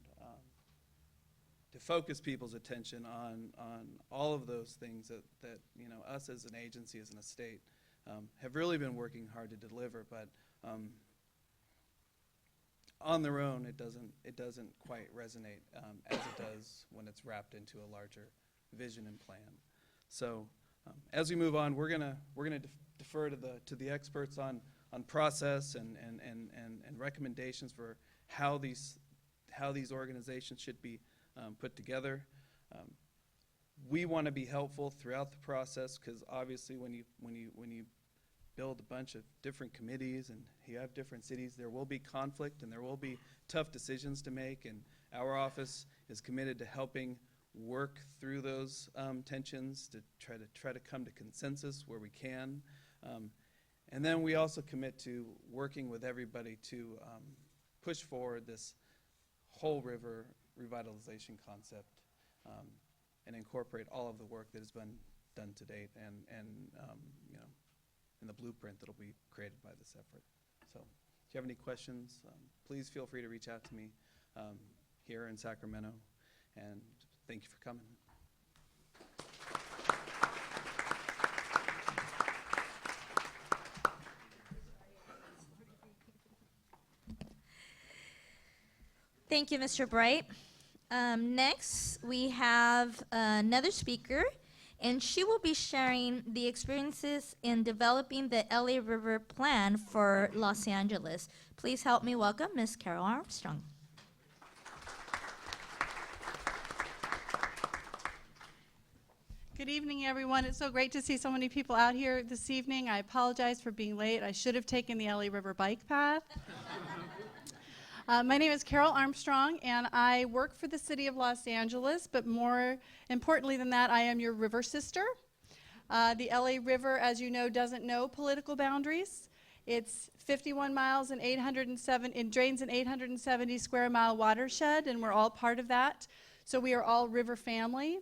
to focus people's attention on all of those things that us as an agency, as an estate, have really been working hard to deliver. But on their own, it doesn't quite resonate as it does when it's wrapped into a larger vision and plan. So as we move on, we're gonna defer to the experts on process and recommendations for how these organizations should be put together. We want to be helpful throughout the process because obviously when you build a bunch of different committees and you have different cities, there will be conflict and there will be tough decisions to make, and our office is committed to helping work through those tensions to try to come to consensus where we can. And then we also commit to working with everybody to push forward this whole river revitalization concept and incorporate all of the work that has been done to date and in the blueprint that will be created by this effort. So if you have any questions, please feel free to reach out to me here in Sacramento, and thank you for coming. Thank you, Mr. Bright. Next, we have another speaker, and she will be sharing the experiences in developing the LA River Plan for Los Angeles. Please help me welcome Ms. Carol Armstrong. Good evening, everyone. It's so great to see so many people out here this evening. I apologize for being late. I should have taken the LA River bike path. My name is Carol Armstrong, and I work for the City of Los Angeles, but more importantly than that, I am your river sister. The LA River, as you know, doesn't know political boundaries. It's 51 miles and it drains an 870 square mile watershed, and we're all part of that. So we are all river family.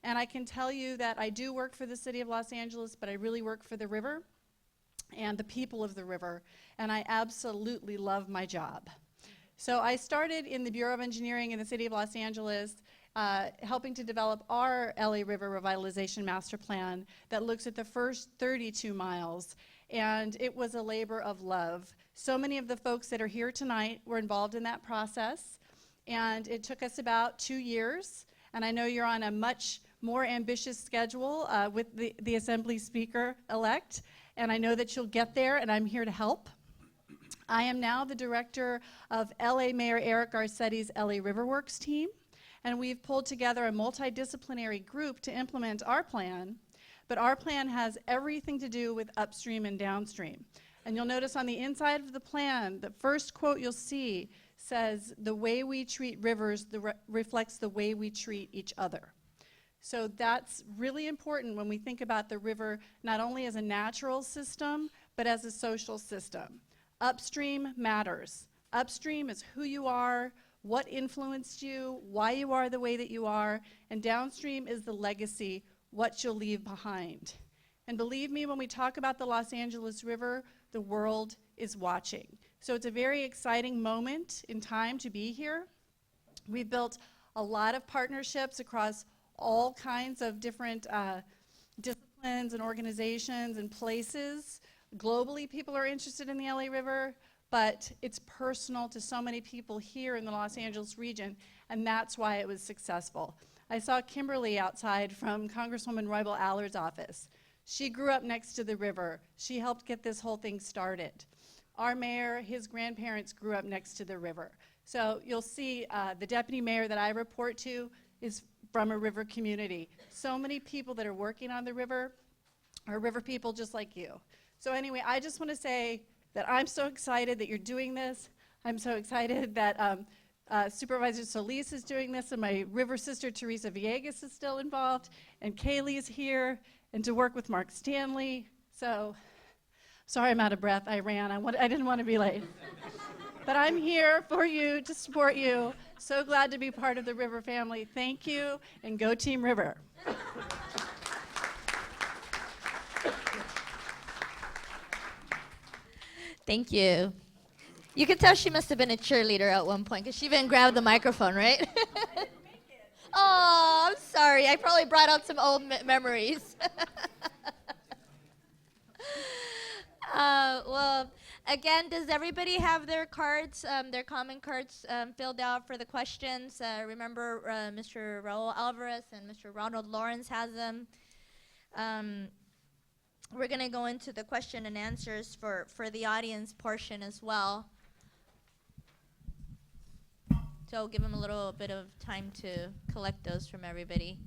And I can tell you that I do work for the City of Los Angeles, but I really work for the river and the people of the river, and I absolutely love my job. So I started in the Bureau of Engineering in the City of Los Angeles, helping to develop our LA River Revitalization Master Plan that looks at the first 32 miles, and it was a labor of love. So many of the folks that are here tonight were involved in that process, and it took us about 2 years, and I know you're on a much more ambitious schedule with the Assembly Speaker-elect, and I know that you'll get there, and I'm here to help. I am now the director of LA Mayor Eric Garcetti's LA Riverworks team, and we've pulled together a multidisciplinary group to implement our plan, but our plan has everything to do with upstream and downstream. And you'll notice on the inside of the plan, the first quote you'll see says, "The way we treat rivers reflects the way we treat each other." So that's really important when we think about the river not only as a natural system, but as a social system. Upstream matters. Upstream is who you are, what influenced you, why you are the way that you are, and downstream is the legacy, what you'll leave behind. And believe me, when we talk about the Los Angeles River, the world is watching. So it's a very exciting moment in time to be here. We've built a lot of partnerships across all kinds of different disciplines and organizations and places. Globally, people are interested in the LA River, but it's personal to so many people here in the Los Angeles region, and that's why it was successful. I saw Kimberly outside from Congresswoman Roybal Allard's office. She grew up next to the river. She helped get this whole thing started. Our mayor, his grandparents grew up next to the river. So you'll see the deputy mayor that I report to is from a river community. So many people that are working on the river are river people just like you. So anyway, I just want to say that I'm so excited that you're doing this. I'm so excited that Supervisor Solis is doing this, and my river sister Teresa Villegas is still involved, and Kaylee's here, and to work with Mark Stanley. So, sorry I'm out of breath. I ran. I didn't want to be late. But I'm here for you, to support you. So glad to be part of the River family. Thank you, and go Team River. Thank you. You can tell she must have been a cheerleader at one point because she even grabbed the microphone, right? Oh, I'm sorry. I probably brought out some old memories. Well, again, does everybody have their cards, their comment cards filled out for the questions? Remember, Mr. Raul Alvarez and Mr. Ronald Lawrence has them. We're going to go into the question and answers for the audience portion as well. So I'll give them a little bit of time to collect those from everybody.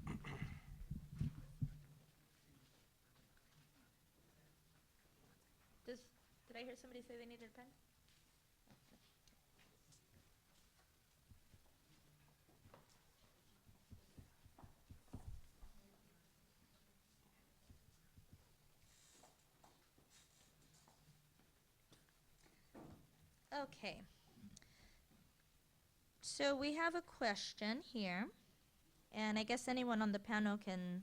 Did I hear somebody say they needed a pen? Okay. So we have a question here, and I guess anyone on the panel can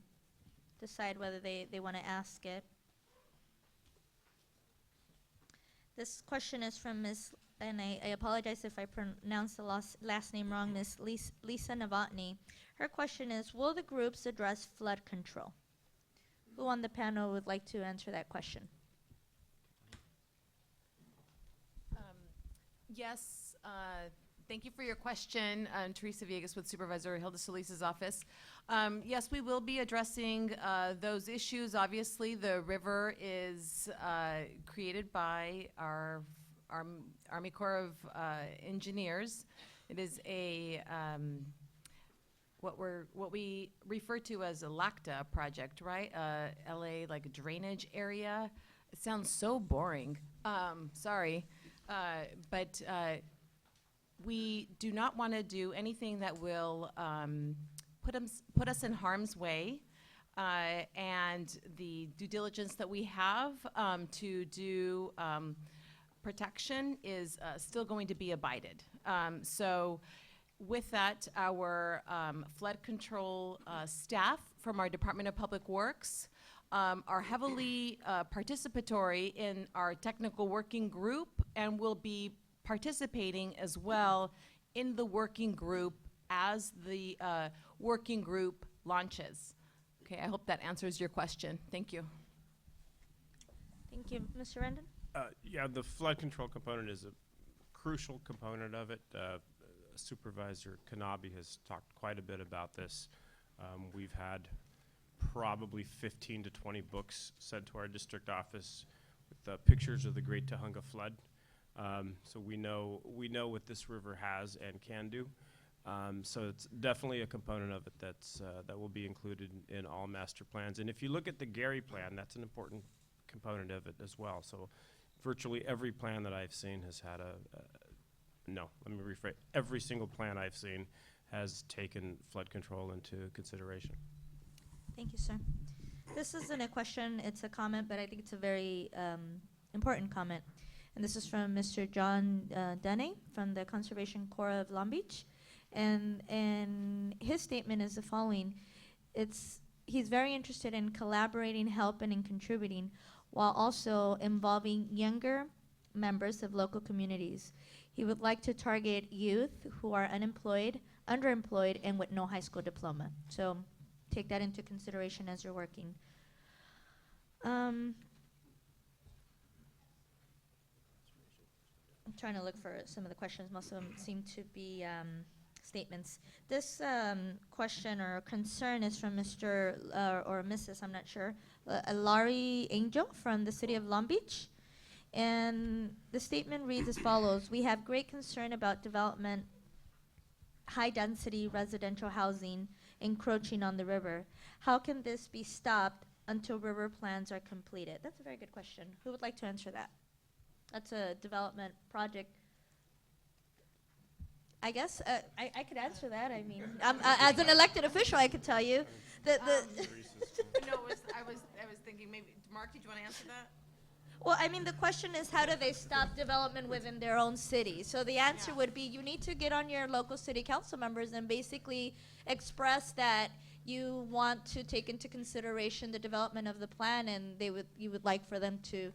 decide whether they want to ask it. This question is from Ms., and I apologize if I pronounce the last name wrong, Ms. Lisa Novotny. Her question is, will the groups address flood control? Who on the panel would like to answer that question? Yes, thank you for your question. Teresa Villegas with Supervisor Hilda Solis's office. Yes, we will be addressing those issues. Obviously, the river is created by our Army Corps of Engineers. It is a what we refer to as a LACTA project, right? LA, like a drainage area. It sounds so boring. Sorry. But we do not want to do anything that will put us in harm's way. And the due diligence that we have to do protection is still going to be abided. So with that, our flood control staff from our Department of Public Works are heavily participatory in our technical working group and will be participating as well in the working group as the working group launches. Okay, I hope that answers your question. Thank you. Thank you. Mr. Rendon? Yeah, the flood control component is a crucial component of it. Supervisor Kanabe has talked quite a bit about this. We've had probably 15 to 20 books sent to our district office with pictures of the Great Tujunga flood. So we know what this river has and can do. So it's definitely a component of it that will be included in all master plans. And if you look at the Gary plan, that's an important component of it as well. So virtually every plan that I've seen has had no, let me rephrase. Every single plan I've seen has taken flood control into consideration. Thank you, sir. This isn't a question, it's a comment, but I think it's a very important comment. And this is from Mr. John Dunne from the Conservation Corps of Long Beach. And his statement is the following. He's very interested in collaborating, helping, and contributing while also involving younger members of local communities. He would like to target youth who are unemployed, underemployed, and with no high school diploma. So take that into consideration as you're working. I'm trying to look for some of the questions. Most of them seem to be statements. This question or concern is from Mr. Or Mrs., I'm not sure, Laurie Angel from the city of Long Beach. And the statement reads as follows. We have great concern about development, high-density residential housing encroaching on the river. How can this be stopped until river plans are completed? That's a very good question. Who would like to answer that? That's a development project. I guess I could answer that. I mean, as an elected official, I could tell you that No, I was thinking maybe, Mark, did you want to answer that? Well, I mean, the question is how do they stop development within their own city? So the answer would be you need to get on your local city council members and basically express that you want to take into consideration the development of the plan, and you would like for them to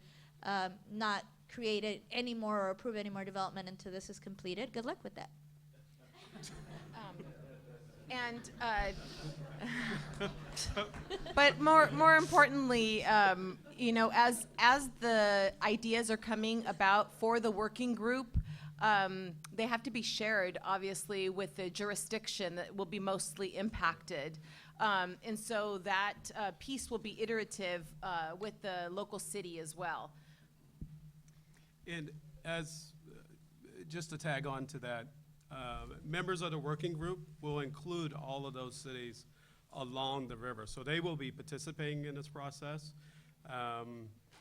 not create it anymore or approve any more development until this is completed. Good luck with that. But more importantly, you know, as the ideas are coming about for the working group, they have to be shared, obviously, with the jurisdiction that will be mostly impacted. And so that piece will be iterative with the local city as well. And as, just to tag on to that, members of the working group will include all of those cities along the river. So they will be participating in this process.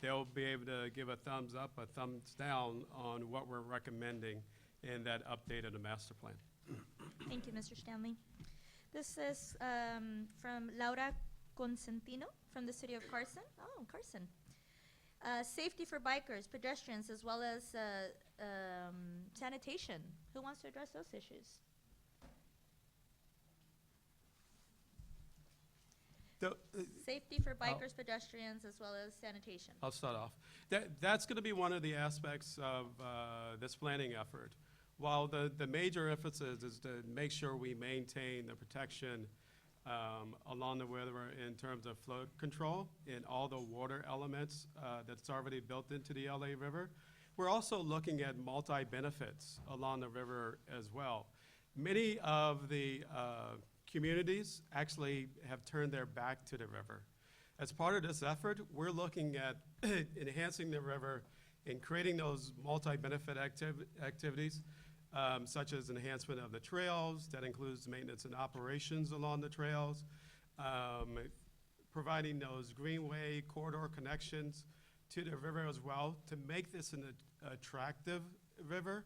They'll be able to give a thumbs up, a thumbs down on what we're recommending in that update of the master plan. Thank you, Mr. Stanley. This is from Laura Consentino from the city of Carson. Oh, Carson. Safety for bikers, pedestrians, as well as sanitation. Who wants to address those issues? Safety for bikers, pedestrians, as well as sanitation. I'll start off. That's going to be one of the aspects of this planning effort. While the major emphasis is to make sure we maintain the protection along the river in terms of flood control and all the water elements that's already built into the LA River, we're also looking at multi-benefits along the river as well. Many of the communities actually have turned their back to the river. As part of this effort, we're looking at enhancing the river and creating those multi-benefit activities, such as enhancement of the trails. That includes maintenance and operations along the trails, providing those greenway corridor connections to the river as well to make this an attractive river,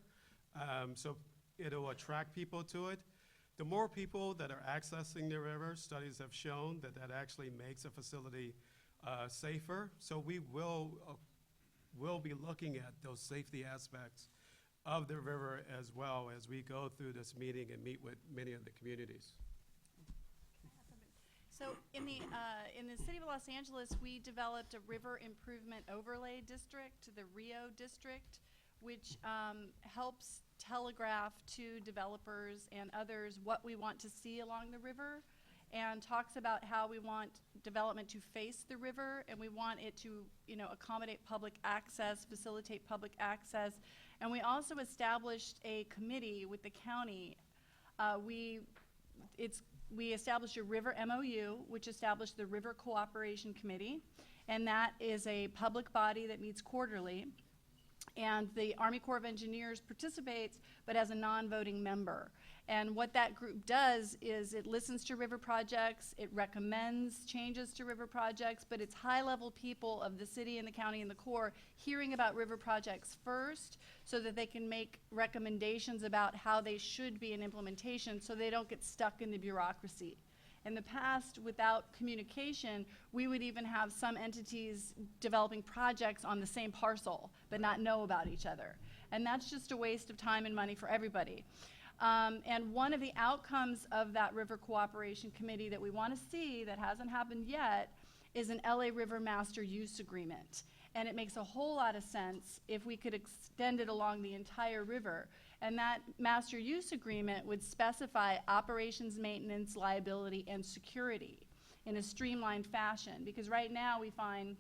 so it'll attract people to it. The more people that are accessing the river, studies have shown that that actually makes a facility safer. So we will be looking at those safety aspects of the river as well as we go through this meeting and meet with many of the communities. So in the city of Los Angeles, we developed a river improvement overlay district, the Rio district, which helps telegraph to developers and others what we want to see along the river, and talks about how we want development to face the river, and we want it to, you know, accommodate public access, facilitate public access. And we also established a committee with the county. We established a river MOU, which established the River Cooperation Committee, and that is a public body that meets quarterly. And the Army Corps of Engineers participates, but as a non-voting member. And what that group does is it listens to river projects, it recommends changes to river projects, but it's high-level people of the city and the county and the Corps hearing about river projects first so that they can make recommendations about how they should be in implementation so they don't get stuck in the bureaucracy. In the past, without communication, we would even have some entities developing projects on the same parcel, but not know about each other. And that's just a waste of time and money for everybody. And one of the outcomes of that River Cooperation Committee that we want to see, that hasn't happened yet, is an LA River Master Use Agreement. And it makes a whole lot of sense if we could extend it along the entire river. And that master use agreement would specify operations, maintenance, liability, and security in a streamlined fashion. Because right now we find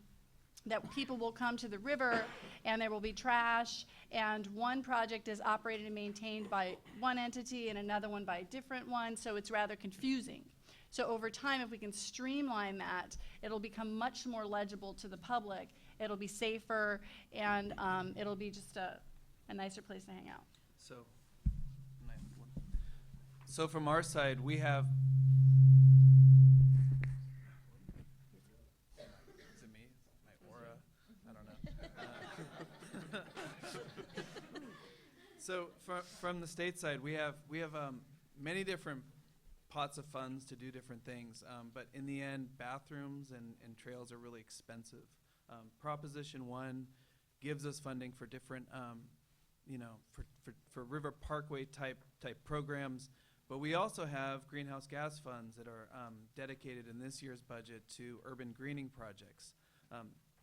that people will come to the river and there will be trash, and one project is operated and maintained by one entity and another one by a different one, so it's rather confusing. So over time, if we can streamline that, it'll become much more legible to the public, it'll be safer, and it'll be just a nicer place to hang out. So from our side, we have. Is it me? My aura? I don't know. So from the state side, we have many different pots of funds to do different things, but in the end, bathrooms and trails are really expensive. Proposition 1 gives us funding for different, for river parkway type programs, but we also have greenhouse gas funds that are dedicated in this year's budget to urban greening projects.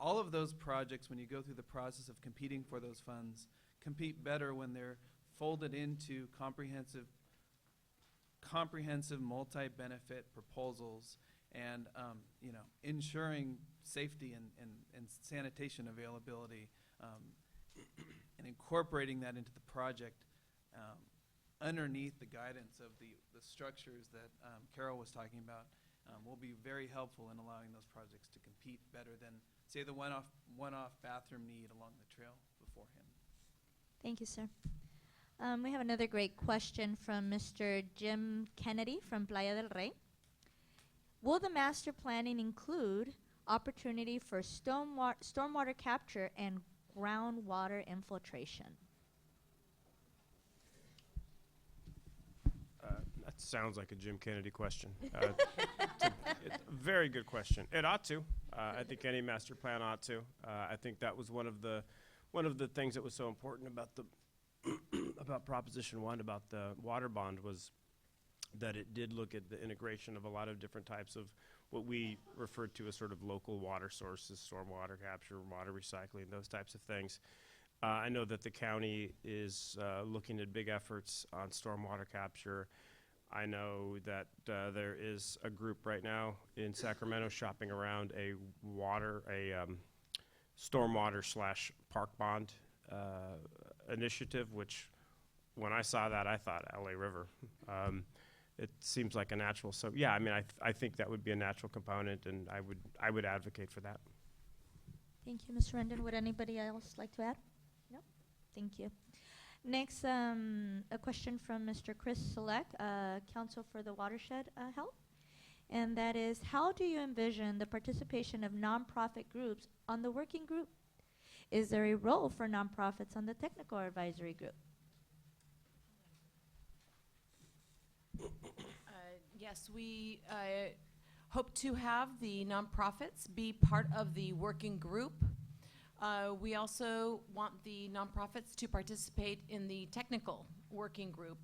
All of those projects, when you go through the process of competing for those funds, compete better when they're folded into comprehensive multi-benefit proposals, and ensuring safety and sanitation availability, and incorporating that into the project underneath the guidance of the structures that Carol was talking about, will be very helpful in allowing those projects to compete better than, say, the one-off bathroom need along the trail beforehand. Thank you, sir. We have another great question from Mr. Jim Kennedy from Playa del Rey. Will the master planning include opportunity for stormwater capture and groundwater infiltration? That sounds like a Jim Kennedy question. It's a very good question. It ought to. I think any master plan ought to. I think that was one of the things that was so important about about Proposition 1, about the water bond, was that it did look at the integration of a lot of different types of what we referred to as sort of local water sources, stormwater capture, water recycling, those types of things. I know that the county is looking at big efforts on stormwater capture. I know that there is a group right now in Sacramento shopping around a stormwater/park bond initiative, which when I saw that, I thought L.A. River. It seems like a natural. So yeah, I mean, I think that would be a natural component, and I would advocate for that. Thank you, Mr. Rendon. Would anybody else like to add? No? Thank you. Next, a question from Mr. Chris Select, Council for the Watershed Health. And that is, how do you envision the participation of nonprofit groups on the working group? Is there a role for nonprofits on the technical advisory group? Yes, we hope to have the nonprofits be part of the working group. We also want the nonprofits to participate in the technical working group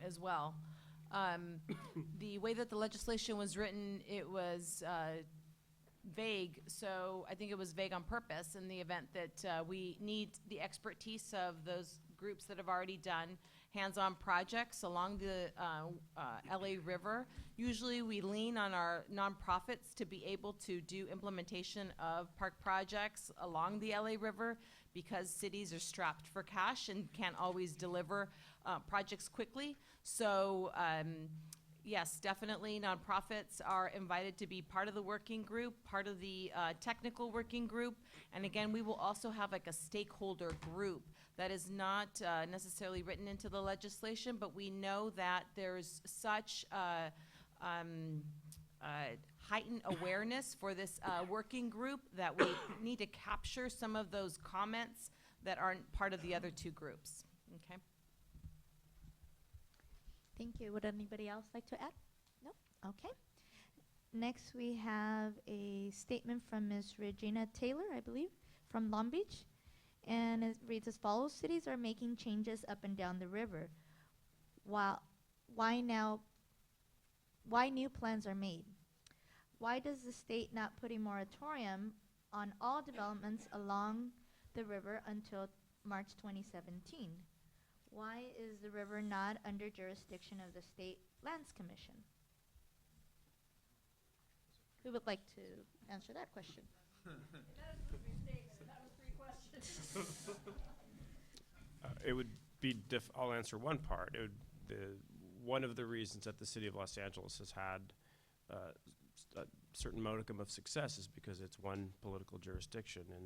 as well. The way that the legislation was written, it was vague, so I think it was vague on purpose in the event that we need the expertise of those groups that have already done hands-on projects along the LA River. Usually we lean on our nonprofits to be able to do implementation of park projects along the LA River, because cities are strapped for cash and can't always deliver projects quickly. So yes, definitely. Nonprofits are invited to be part of the working group, part of the technical working group. And again, we will also have like a stakeholder group that is not necessarily written into the legislation, but we know that there's such heightened awareness for this working group that we need to capture some of those comments that aren't part of the other two groups. Okay. Thank you. Would anybody else like to add? No? Okay. Next, we have a statement from Ms. Regina Taylor, I believe, from Long Beach. And it reads as follows: cities are making changes up and down the river. Why new plans are made? Why does the state not put a moratorium on all developments along the river until March 2017? Why is the river not under jurisdiction of the State Lands Commission? Who would like to answer that question? It would be I'll answer one part. One of the reasons that the city of Los Angeles has had a certain modicum of success is because it's one political jurisdiction, and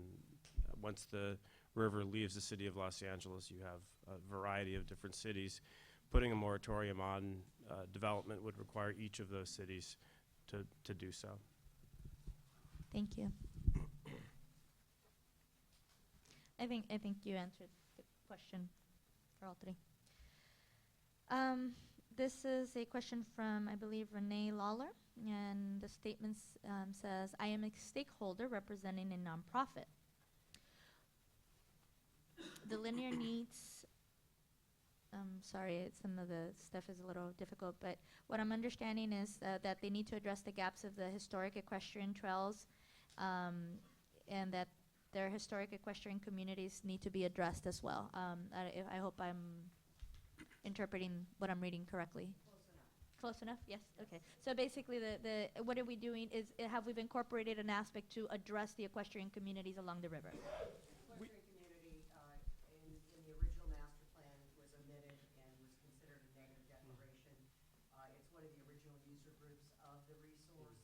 once the river leaves the city of Los Angeles, you have a variety of different cities. Putting a moratorium on development would require each of those cities to do so. Thank you. I think you answered the question for all three. This is a question from, I believe, Renee Lawler, and the statement says, I am a stakeholder representing a nonprofit. The linear needs, sorry, some of the stuff is a little difficult, but what I'm understanding is that they need to address the gaps of the historic equestrian trails, and that their historic equestrian communities need to be addressed as well. I hope I'm interpreting what I'm reading correctly. Close enough? Yes. Okay. So basically, what are we doing is have we incorporated an aspect to address the equestrian communities along the river? Equestrian community in the original master plan was omitted and was considered a negative declaration. It's one of the original user groups of the resource.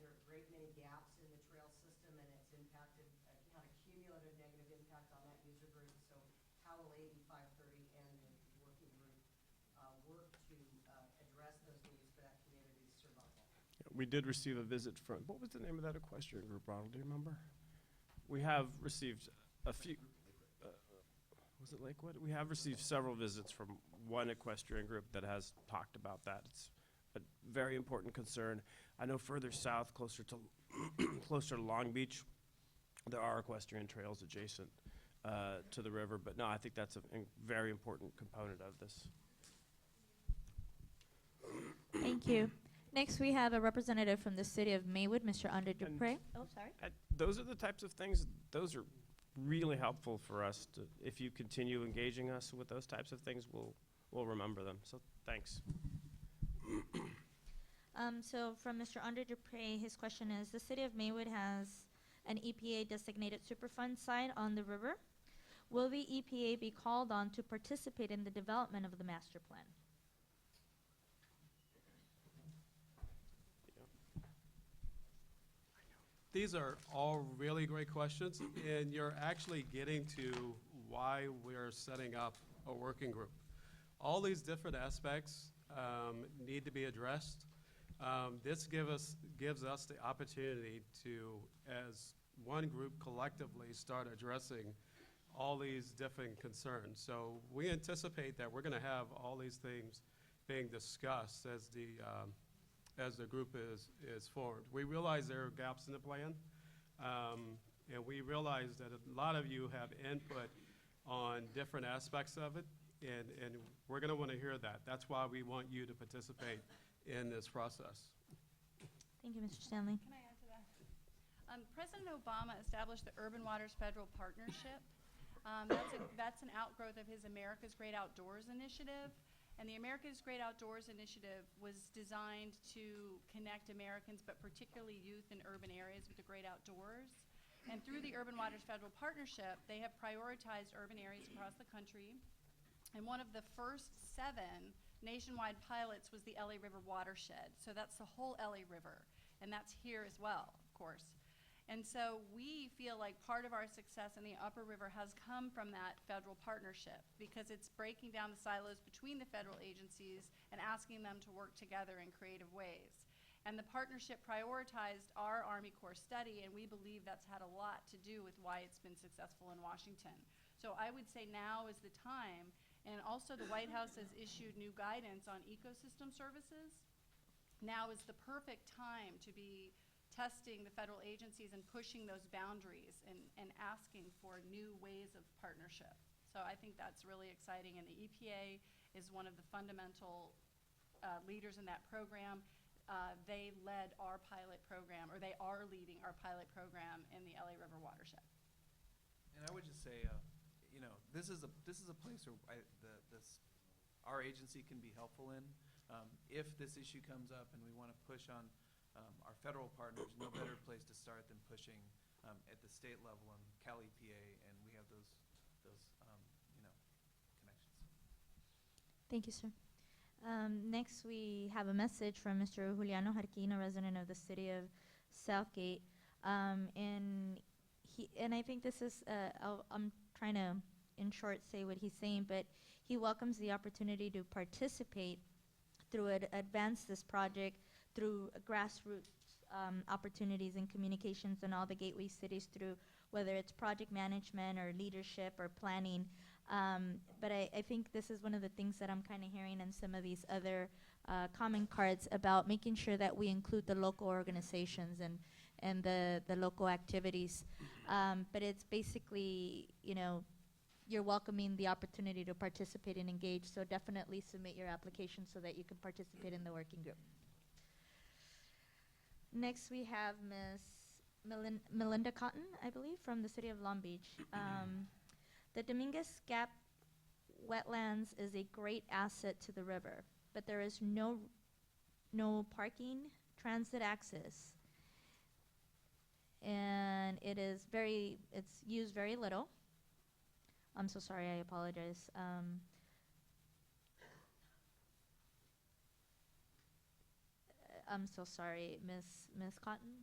There are a great many gaps in the trail system, and it's impacted, had a cumulative negative impact on that user group. So how will AB 530 and the working group work to address those needs for that community's survival? We did receive a visit from, what was the name of that equestrian group, Ronald? Do you remember? We have received a few, was it Lakewood? We have received several visits from one equestrian group that has talked about that. It's a very important concern. I know further south, closer to closer to Long Beach, there are equestrian trails adjacent to the river, but no, I think that's a very important component of this. Thank you. Next, we have a representative from the city of Maywood, Mr. Andre Dupre. Oh, sorry. Those are the types of things, those are really helpful for us to, if you continue engaging us with those types of things, we'll remember them. So thanks. So from Mr. Andre Dupre, his question is, the city of Maywood has an EPA designated Superfund site on the river. Will the EPA be called on to participate in the development of the master plan? These are all really great questions, and you're actually getting to why we're setting up a working group. All these different aspects need to be addressed. This gives us the opportunity to, as one group, collectively start addressing all these different concerns. So we anticipate that we're going to have all these things being discussed as the group is formed. We realize there are gaps in the plan, and we realize that a lot of you have input on different aspects of it, and we're going to want to hear that. That's why we want you to participate in this process. Thank you, Mr. Stanley. Can I add to that? President Obama established the Urban Waters Federal Partnership. That's an outgrowth of his America's Great Outdoors initiative. And the America's Great Outdoors initiative was designed to connect Americans, but particularly youth in urban areas, with the great outdoors. And through the Urban Waters Federal Partnership, they have prioritized urban areas across the country. And one of the first 7 nationwide pilots was the LA River watershed. So that's the whole LA River, and that's here as well, of course. And so we feel like part of our success in the Upper River has come from that federal partnership, because it's breaking down the silos between the federal agencies and asking them to work together in creative ways. And the partnership prioritized our Army Corps study, and we believe that's had a lot to do with why it's been successful in Washington. So I would say now is the time, and also the White House has issued new guidance on ecosystem services. Now is the perfect time to be testing the federal agencies and pushing those boundaries and asking for new ways of partnership. So I think that's really exciting, and the EPA is one of the fundamental leaders in that program. They led our pilot program, or they are leading our pilot program in the LA River watershed. And I would just say, you know, this is a place where our agency can be helpful in. If this issue comes up and we want to push on our federal partners, no better place to start than pushing at the state level on Cal EPA, and we have those you know, connections. Thank you, sir. Next, we have a message from Mr. Juliano Jarquin, a resident of the city of Southgate. And I think this is, I'm trying to, in short, say what he's saying, but he welcomes the opportunity to participate through advance this project through grassroots opportunities and communications in all the gateway cities, through whether it's project management or leadership or planning. But I think this is one of the things that I'm kind of hearing in some of these other comment cards about making sure that we include the local organizations and the local activities. But it's basically, you know, you're welcoming the opportunity to participate and engage, so definitely submit your application so that you can participate in the working group. Next, we have Miss Melinda Cotton, I believe, from the city of Long Beach. The Dominguez Gap wetlands is a great asset to the river, but there is no parking, transit access, and it's used very little. I'm so sorry, I apologize. I'm so sorry, Miss Cotton.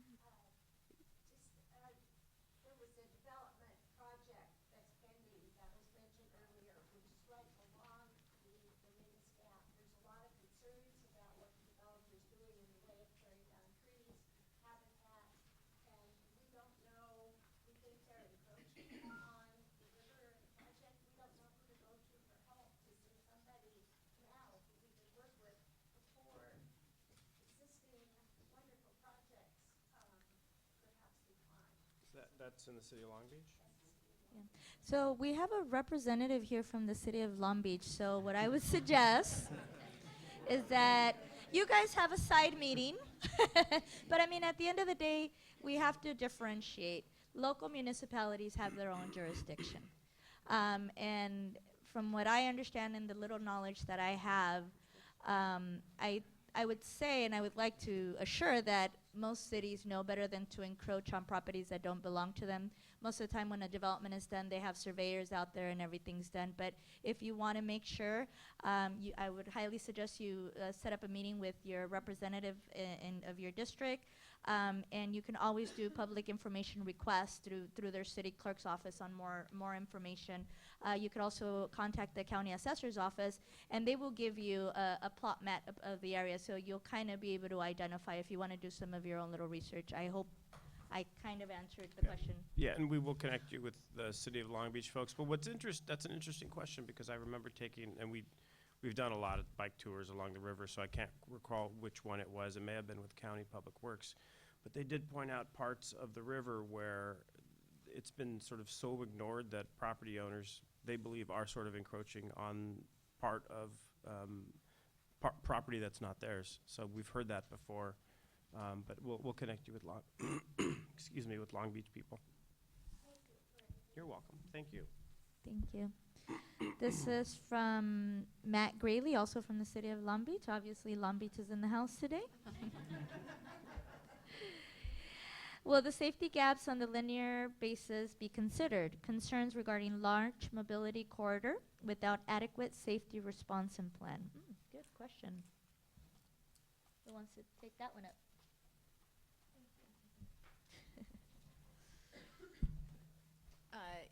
There was a development project that's pending that was mentioned earlier, which is right along the Dominguez Gap. There's a lot of concerns about what the developer's doing in the way of tearing down trees, habitat, and we don't know, we think they're encroaching on the river and the project. We don't know who to go to for help. Is there somebody now who we could work with before existing wonderful projects perhaps decline? That's in the city of Long Beach? Yeah. So we have a representative here from the city of Long Beach. So what I would suggest is that you guys have a side meeting. But I mean, at the end of the day, we have to differentiate. Local municipalities have their own jurisdiction. And from what I understand and the little knowledge that I have, I would say, and I would like to assure that most cities know better than to encroach on properties that don't belong to them. Most of the time when a development is done, they have surveyors out there and everything's done. But if you want to make sure, I would highly suggest you set up a meeting with your representative of your district. And you can always do public information requests through their city clerk's office on more information. You could also contact the county assessor's office, and they will give you a plot map of the area, so you'll kind of be able to identify if you want to do some of your own little research. I hope I kind of answered the question. Yeah, and we will connect you with the city of Long Beach folks. But that's an interesting question, because I remember taking, and we've done a lot of bike tours along the river, so I can't recall which one it was. It may have been with County Public Works. But they did point out parts of the river where it's been sort of so ignored that property owners, they believe, are sort of encroaching on part of property that's not theirs. So we've heard that before, but we'll connect you with with Long Beach people. You're welcome. Thank you. Thank you. This is from Matt Grayley, also from the city of Long Beach. Obviously, Long Beach is in the house today. Will the safety gaps on the linear basis be considered? Concerns regarding large mobility corridor without adequate safety response and plan. Good question? Who wants to take that one up?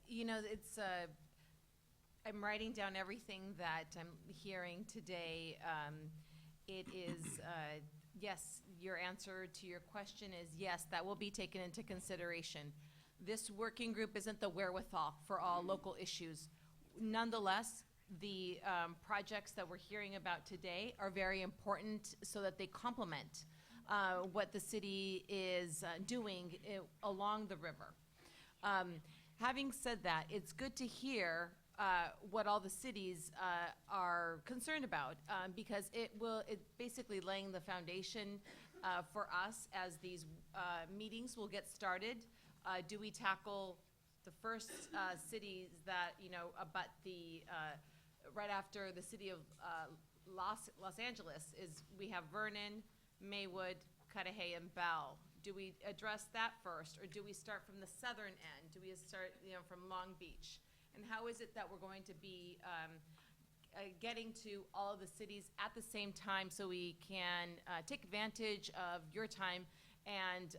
You know, it's, I'm writing down everything that I'm hearing today. It is, yes, your answer to your question is yes, that will be taken into consideration. This working group isn't the wherewithal for all local issues. Nonetheless, the projects that we're hearing about today are very important so that they complement what the city is doing along the river. Having said that, it's good to hear what all the cities are concerned about because it's basically laying the foundation for us as these meetings will get started. Do we tackle the first cities that, you know, abut the, right after the city of Los Angeles is we have Vernon, Maywood, Cudahy, and Bell. Do we address that first, or do we start from the southern end? Do we start, you know, from Long Beach? And how is it that we're going to be getting to all of the cities at the same time so we can take advantage of your time and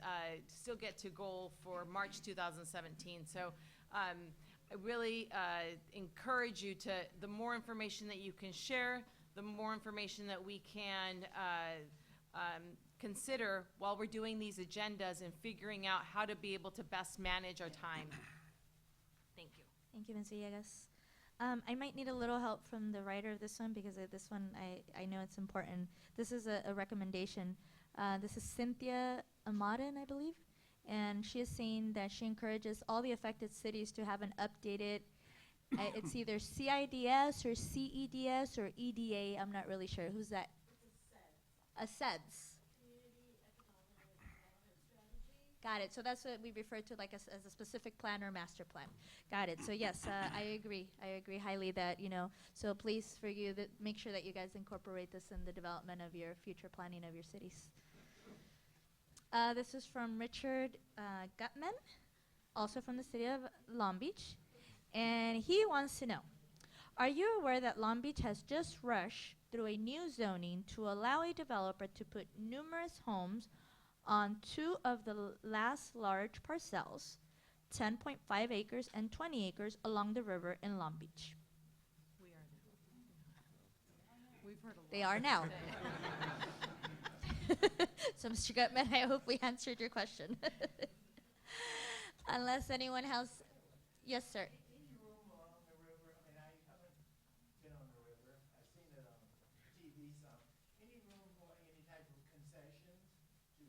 still get to goal for March 2017? So I really encourage you to, the more information that you can share, the more information that we can consider while we're doing these agendas and figuring out how to be able to best manage our time. Thank you. Thank you, Ms. Villegas. I might need a little help from the writer of this one because this one I know it's important. This is a recommendation. This is Cynthia Amaden, I believe, and she is saying that she encourages all the affected cities to have an updated, it's either CIDS or CEDS or EDA, I'm not really sure. Who's that? A SEDS. Got it. So that's what we refer to like as a specific plan or master plan. Got it. So yes, I agree. I agree highly that, you know, so please for you that make sure that you guys incorporate this in the development of your future planning of your cities. This is from Richard Gutman, also from the city of Long Beach. And he wants to know, are you aware that Long Beach has just rushed through a new zoning to allow a developer to put numerous homes on two of the last large parcels, 10.5 acres and 20 acres along the river in Long Beach? We are now. We've heard a lot. They are now. So, Mr. Gutman, I hope we answered your question. Unless anyone else. Yes, sir. Any room along the river? I mean, I haven't been on the river. I've seen it on TV some. Any room for any type of concessions to,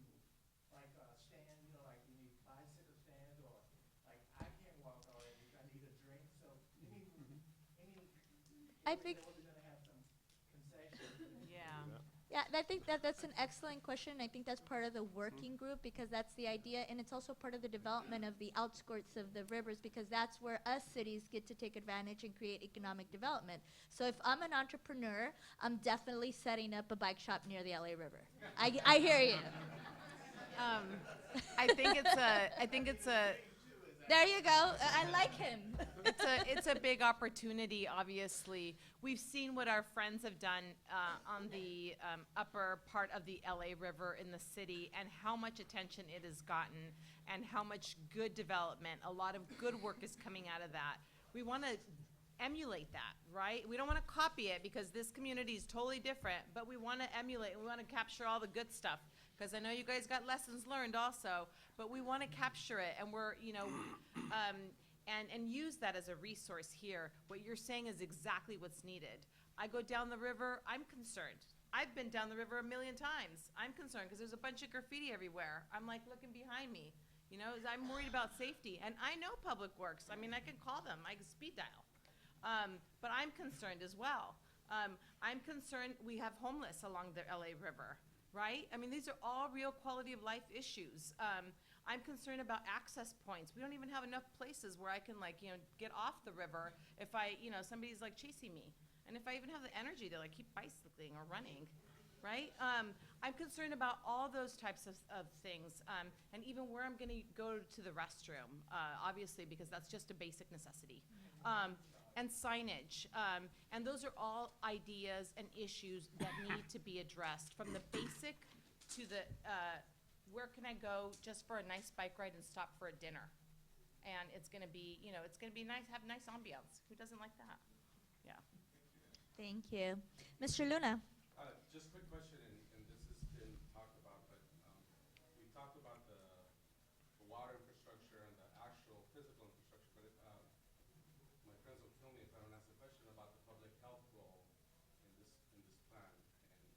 like a stand, you know, like you need bicycle stand, or like I can't walk already. I need a drink. So I think. we're going to have some concessions. Yeah. Yeah, I think that's an excellent question. I think that's part of the working group because that's the idea, and it's also part of the development of the outskirts of the rivers because that's where us cities get to take advantage and create economic development. So if I'm an entrepreneur, I'm definitely setting up a bike shop near the LA River. I hear you. I think it's a There you go. I like him. it's a big opportunity, obviously. We've seen what our friends have done on the upper part of the LA River in the city and how much attention it has gotten and how much good development, a lot of good work is coming out of that. We want to emulate that, right? We don't want to copy it because this community is totally different, but we want to emulate and we want to capture all the good stuff. Because I know you guys got lessons learned also, but we want to capture it, and we're, you know, and use that as a resource here. What you're saying is exactly what's needed. I go down the river, I'm concerned. I've been down the river a million times. I'm concerned because there's a bunch of graffiti everywhere. I'm like looking behind me, you know, I'm worried about safety. And I know Public Works. I mean, I can call them. I can speed dial. But I'm concerned as well. I'm concerned we have homeless along the LA River. Right? I mean, these are all real quality of life issues. I'm concerned about access points. We don't even have enough places where I can, like, you know, get off the river if I, you know, somebody's like chasing me. And if I even have the energy to like keep bicycling or running, right? I'm concerned about all those types of things. And even where I'm gonna go to the restroom, obviously, because that's just a basic necessity. and signage. And those are all ideas and issues that need to be addressed, from the basic to the where can I go just for a nice bike ride and stop for a dinner. And it's going to be, you know, it's going to be nice, have nice ambiance. Who doesn't like that? Yeah. Thank you. Mr. Luna. Just a quick question, and this has been talked about, but we talked about the water infrastructure and the actual physical infrastructure, but my friends will kill me if I don't ask a question about the public health role in this plan. And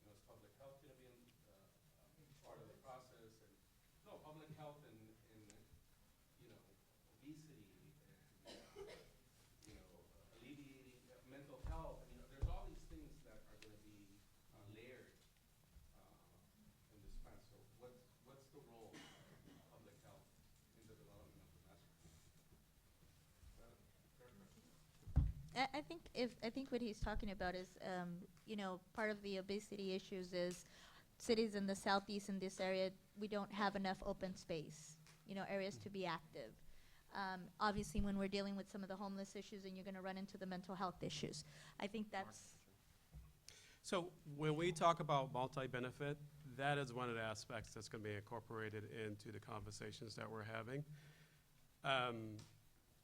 you know, is public health going to be part of the process? And no, public health in you know, obesity and you know, alleviating mental health. I mean, there's all these things that are going to be layered in this plan. So what's the role of public health in the development of the master plan? Is that a fair question? I think what he's talking about is, you know, part of the obesity issues is cities in the southeast in this area, we don't have enough open space, you know, areas to be active. Obviously, when we're dealing with some of the homeless issues, and you're going to run into the mental health issues. I think that's. So when we talk about multi-benefit, that is one of the aspects that's going to be incorporated into the conversations that we're having.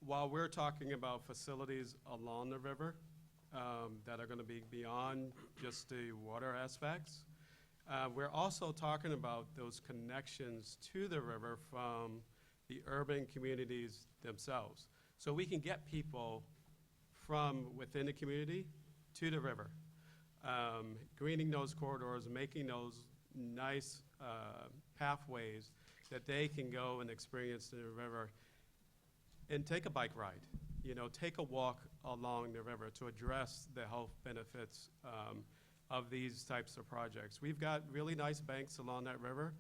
While we're talking about facilities along the river that are going to be beyond just the water aspects, we're also talking about those connections to the river from the urban communities themselves. So we can get people from within the community to the river. Greening those corridors, making those nice pathways that they can go and experience the river and take a bike ride, you know, take a walk along the river to address the health benefits of these types of projects. We've got really nice banks along that river.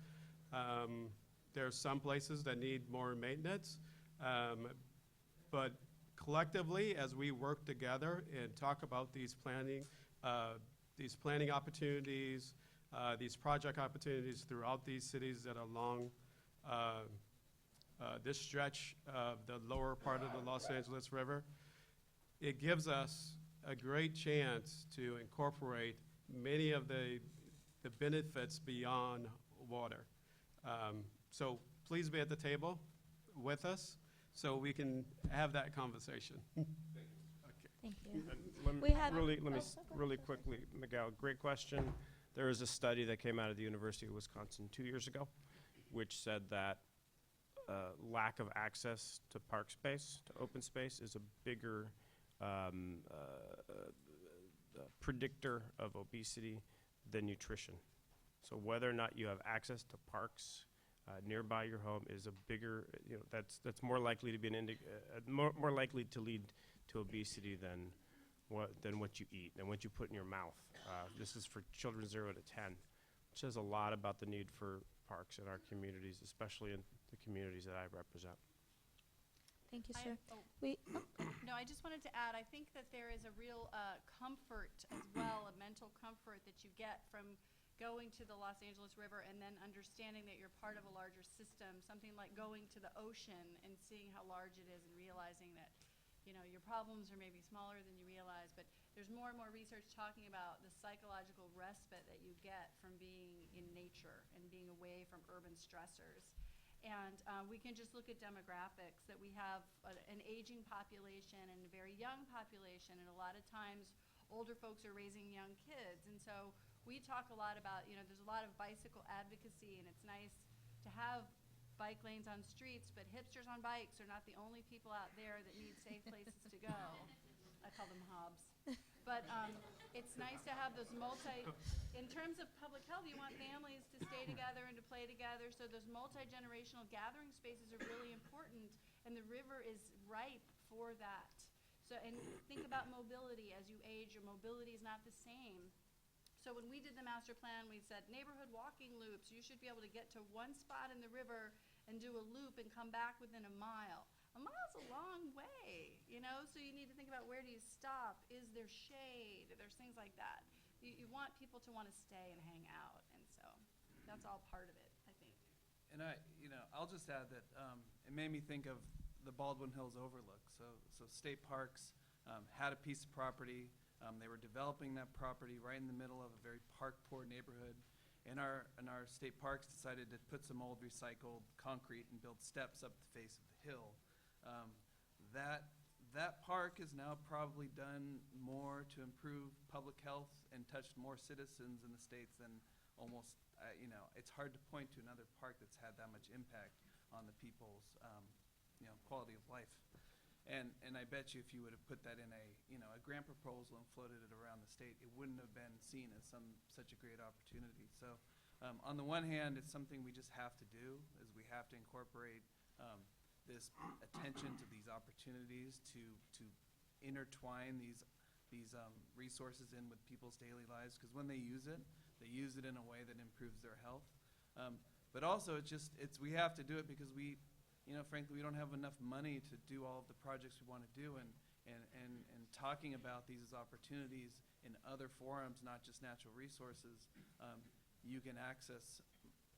There's some places that need more maintenance, but collectively, as we work together and talk about these planning opportunities, these project opportunities throughout these cities that are along this stretch of the lower part of the Los Angeles River, it gives us a great chance to incorporate many of the benefits beyond water. So please be at the table with us so we can have that conversation. Thank you. And We have- really quickly, Miguel, great question. There is a study that came out of the University of Wisconsin 2 years ago, which said that lack of access to park space, to open space, is a bigger predictor of obesity than nutrition. So whether or not you have access to parks nearby your home is a bigger, you know, that's more likely to be more likely to lead to obesity than what you eat and what you put in your mouth. This is for children 0 to 10, which says a lot about the need for parks in our communities, especially in the communities that I represent. Thank you, I- sir. oh. We No, I just wanted to add, I think that there is a real comfort as well, a mental comfort that you get from going to the Los Angeles River and then understanding that you're part of a larger system, something like going to the ocean and seeing how large it is and realizing that, you know, your problems are maybe smaller than you realize, but there's more and more research talking about the psychological respite that you get from being in nature and being away from urban stressors. And we can just look at demographics, that we have an aging population and a very young population, and a lot of times older folks are raising young kids. And so we talk a lot about, you know, there's a lot of bicycle advocacy, and it's nice to have bike lanes on streets, but hipsters on bikes are not the only people out there that need safe places to go. I call them hobs. But it's nice to have those in terms of public health, you want families to stay together and to play together, so those multi-generational gathering spaces are really important, and the river is ripe for that. So, and think about mobility. As you age, your mobility is not the same. So when we did the master plan, we said neighborhood walking loops. You should be able to get to one spot in the river and do a loop and come back within a mile. A mile's a long way, you know, so you need to think about, where do you stop? Is there shade? There's things like that. You want people to want to stay and hang out, and so that's all part of it, I think. And I'll just add that it made me think of the Baldwin Hills overlook. So State Parks had a piece of property. They were developing that property right in the middle of a very park-poor neighborhood. And our state parks decided to put some old recycled concrete and build steps up the face of the hill. That park has now probably done more to improve public health and touched more citizens in the States than almost, it's hard to point to another park that's had that much impact on the people's, quality of life. And I bet you if you would have put that in a grant proposal and floated it around the state, it wouldn't have been seen as such a great opportunity. So on the one hand, it's something we just have to do, is we have to incorporate this attention to these opportunities to intertwine these resources in with people's daily lives, because when they use it in a way that improves their health. But also, we have to do it because frankly, we don't have enough money to do all of the projects we want to do, and talking about these as opportunities in other forums, not just natural resources, you can access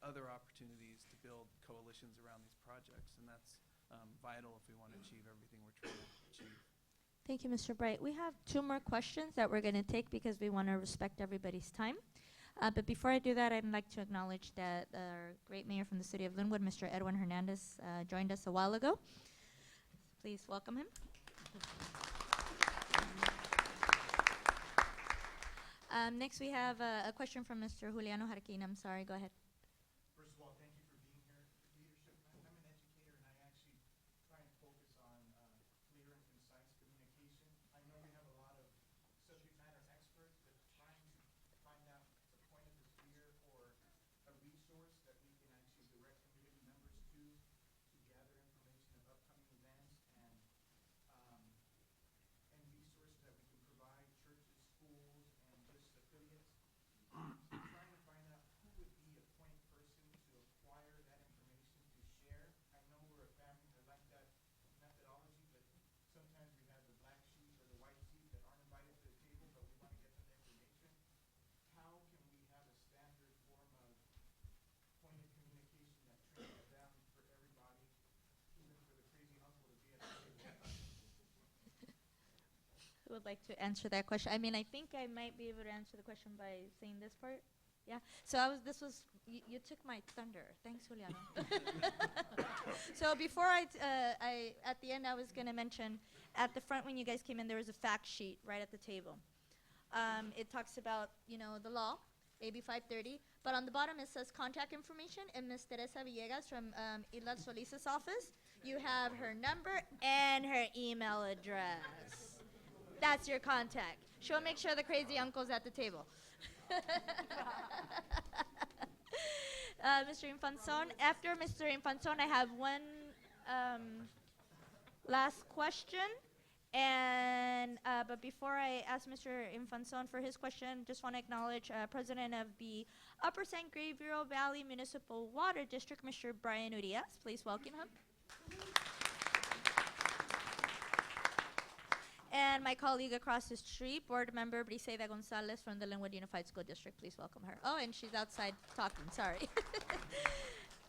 other opportunities to build coalitions around these projects, and that's vital if we want to achieve everything we're trying to achieve. Thank you, Mr. Bright. We have 2 more questions that we're going to take because we want to respect everybody's time. But before I do that, I'd like to acknowledge that our great mayor from the city of Linwood, Mr. Edwin Hernandez, joined us a while ago. Please welcome him. Next, we have a question from Mr. Juliano Jarquin. I'm sorry, go ahead. First of all, thank you for being here. Leadership, I'm an educator and I actually try and focus on clear and concise communication. I know we have a lot of subject matter experts, but trying to find out the point of the spear or a resource that we can actually direct community members to gather information of upcoming events and resources that we can provide churches, schools, and just affiliates. So trying to find out who would be a point person to acquire that information to share. I know we're a family that like that methodology, but sometimes we have the black sheep or the white sheep that aren't invited to the table, but we want to get them the information. How can we have a standard form of point of communication that trickles down for everybody, even for the crazy uncle to be at the table? Who would like to answer that question? I mean, I think I might be able to answer the question by saying this part. Yeah. So you took my thunder. Thanks, Juliano. So before at the end, I was going to mention at the front when you guys came in, there was a fact sheet right at the table. It talks about, the law, AB 530, but on the bottom it says contact information, and Ms. Teresa Villegas from Ilad Solis's office. You have her number and her email address. That's your contact. She'll make sure the crazy uncle's at the table. Mr. Infanzon, after Mr. Infanzon, I have one last question. And but before I ask Mr. Infanzon for his question, just want to acknowledge President of the Upper San Gabriel Valley Municipal Water District, Mr. Brian Urias. Please welcome him. And my colleague across the street, Board Member Briseida Gonzalez from the Linwood Unified School District. Please welcome her. Oh, and she's outside talking. Sorry.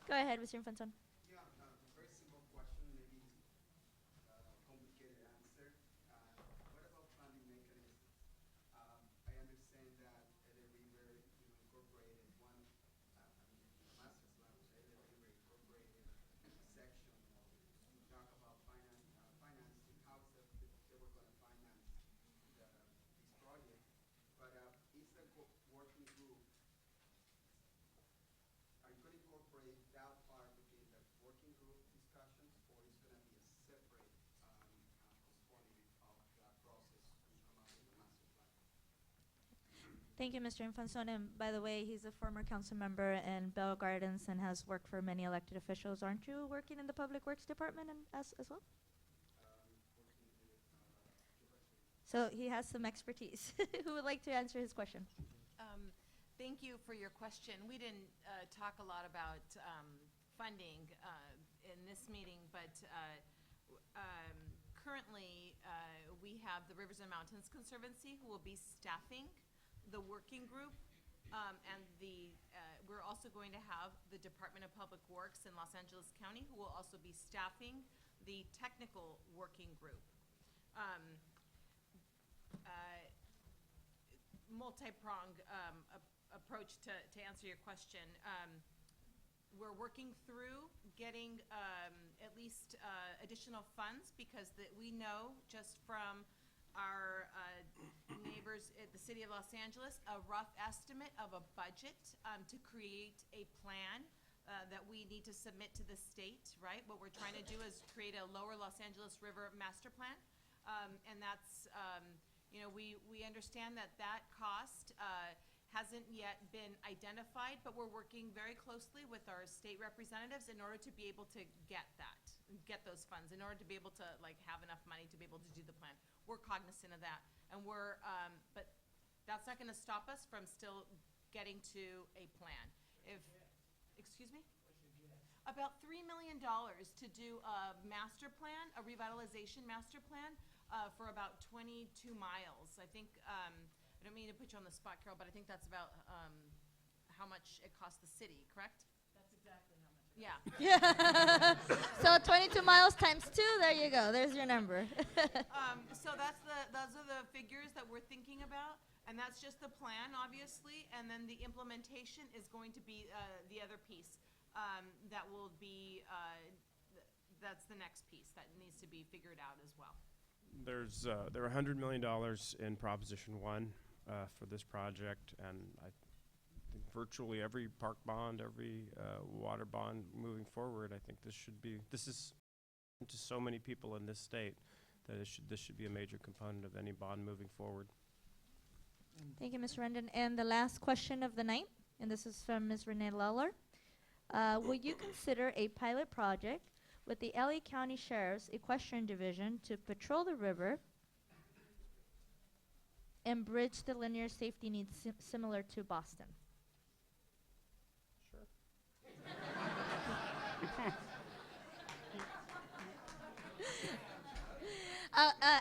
Go ahead, Mr. Infanzon. Yeah, very simple question, maybe complicated answer. What about funding mechanisms? I understand that the River incorporated one, the master plan was the River incorporated a section to talk about financing, how they were going to finance this project. But is the working group, are you going to incorporate that part within the working group discussions, or is going to be a separate component of that process to come up with the master plan? Thank you, Mr. Infanzon. And by the way, he's a former council member in Bell Gardens and has worked for many elected officials. Aren't you working in the Public Works Department as well? So he has some expertise. Who would like to answer his question? Thank you for your question. We didn't talk a lot about funding in this meeting, but currently we have the Rivers and Mountains Conservancy who will be staffing the working group, and we're also going to have the Department of Public Works in Los Angeles County who will also be staffing the technical working group. Um, Multi-pronged approach to answer your question. We're working through getting at least additional funds because we know just from our neighbors at the city of Los Angeles a rough estimate of a budget to create a plan that we need to submit to the state, right? What we're trying to do is create a lower Los Angeles River master plan. And that's, we understand that cost hasn't yet been identified, but we're working very closely with our state representatives in order to be able to get those funds, in order to be able to have enough money to be able to do the plan. We're cognizant of that, and but that's not gonna stop us from still getting to a plan. Excuse me? About $3 million to do a master plan, a revitalization master plan for about 22 miles. I think, I don't mean to put you on the spot, Carol, but I think that's about how much it costs the city, correct? That's exactly how much. Yeah. So 22 miles times 2, there you go. There's your number. So those are the figures that we're thinking about, and that's just the plan, obviously, and then the implementation is going to be the other piece. That will be, that's the next piece that needs to be figured out as well. There are $100 million in Proposition 1 for this project, and I think virtually every park bond, every water bond moving forward, I think this is to so many people in this state that this should be a major component of any bond moving forward. Thank you, Mr. Rendon. And the last question of the night, and this is from Ms. Renee Lawler. Will you consider a pilot project with the LA County Sheriff's Equestrian Division to patrol the river and bridge the linear safety needs similar to Boston? Sure.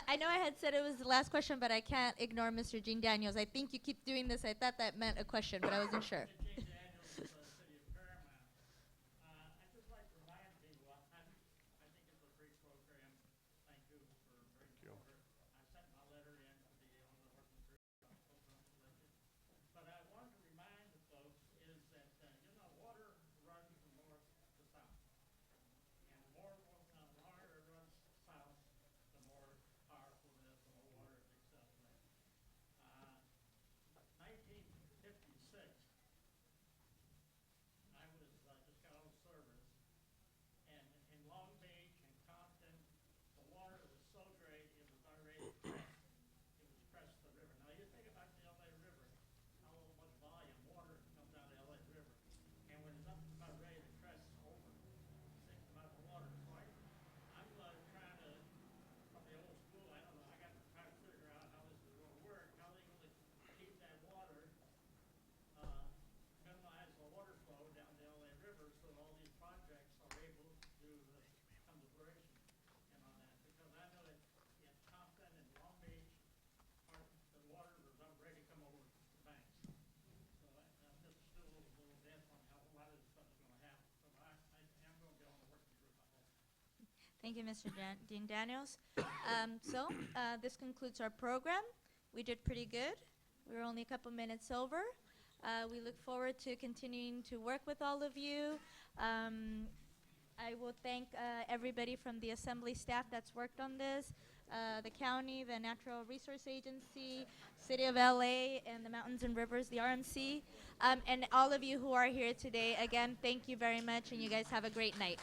I know I had said it was the last question, but I can't ignore Mr. Gene Daniels. I think you keep doing this. I thought that meant a question, but I wasn't sure. Thank you, Mr. Dean Daniels. This concludes our program. We did pretty good. We were only a couple minutes over. We look forward to continuing to work with all of you. I will thank everybody from the assembly staff that's worked on this, the county, the Natural Resource Agency, City of LA, and the Mountains and Rivers, the RMC, and all of you who are here today. Again, thank you very much, and you guys have a great night.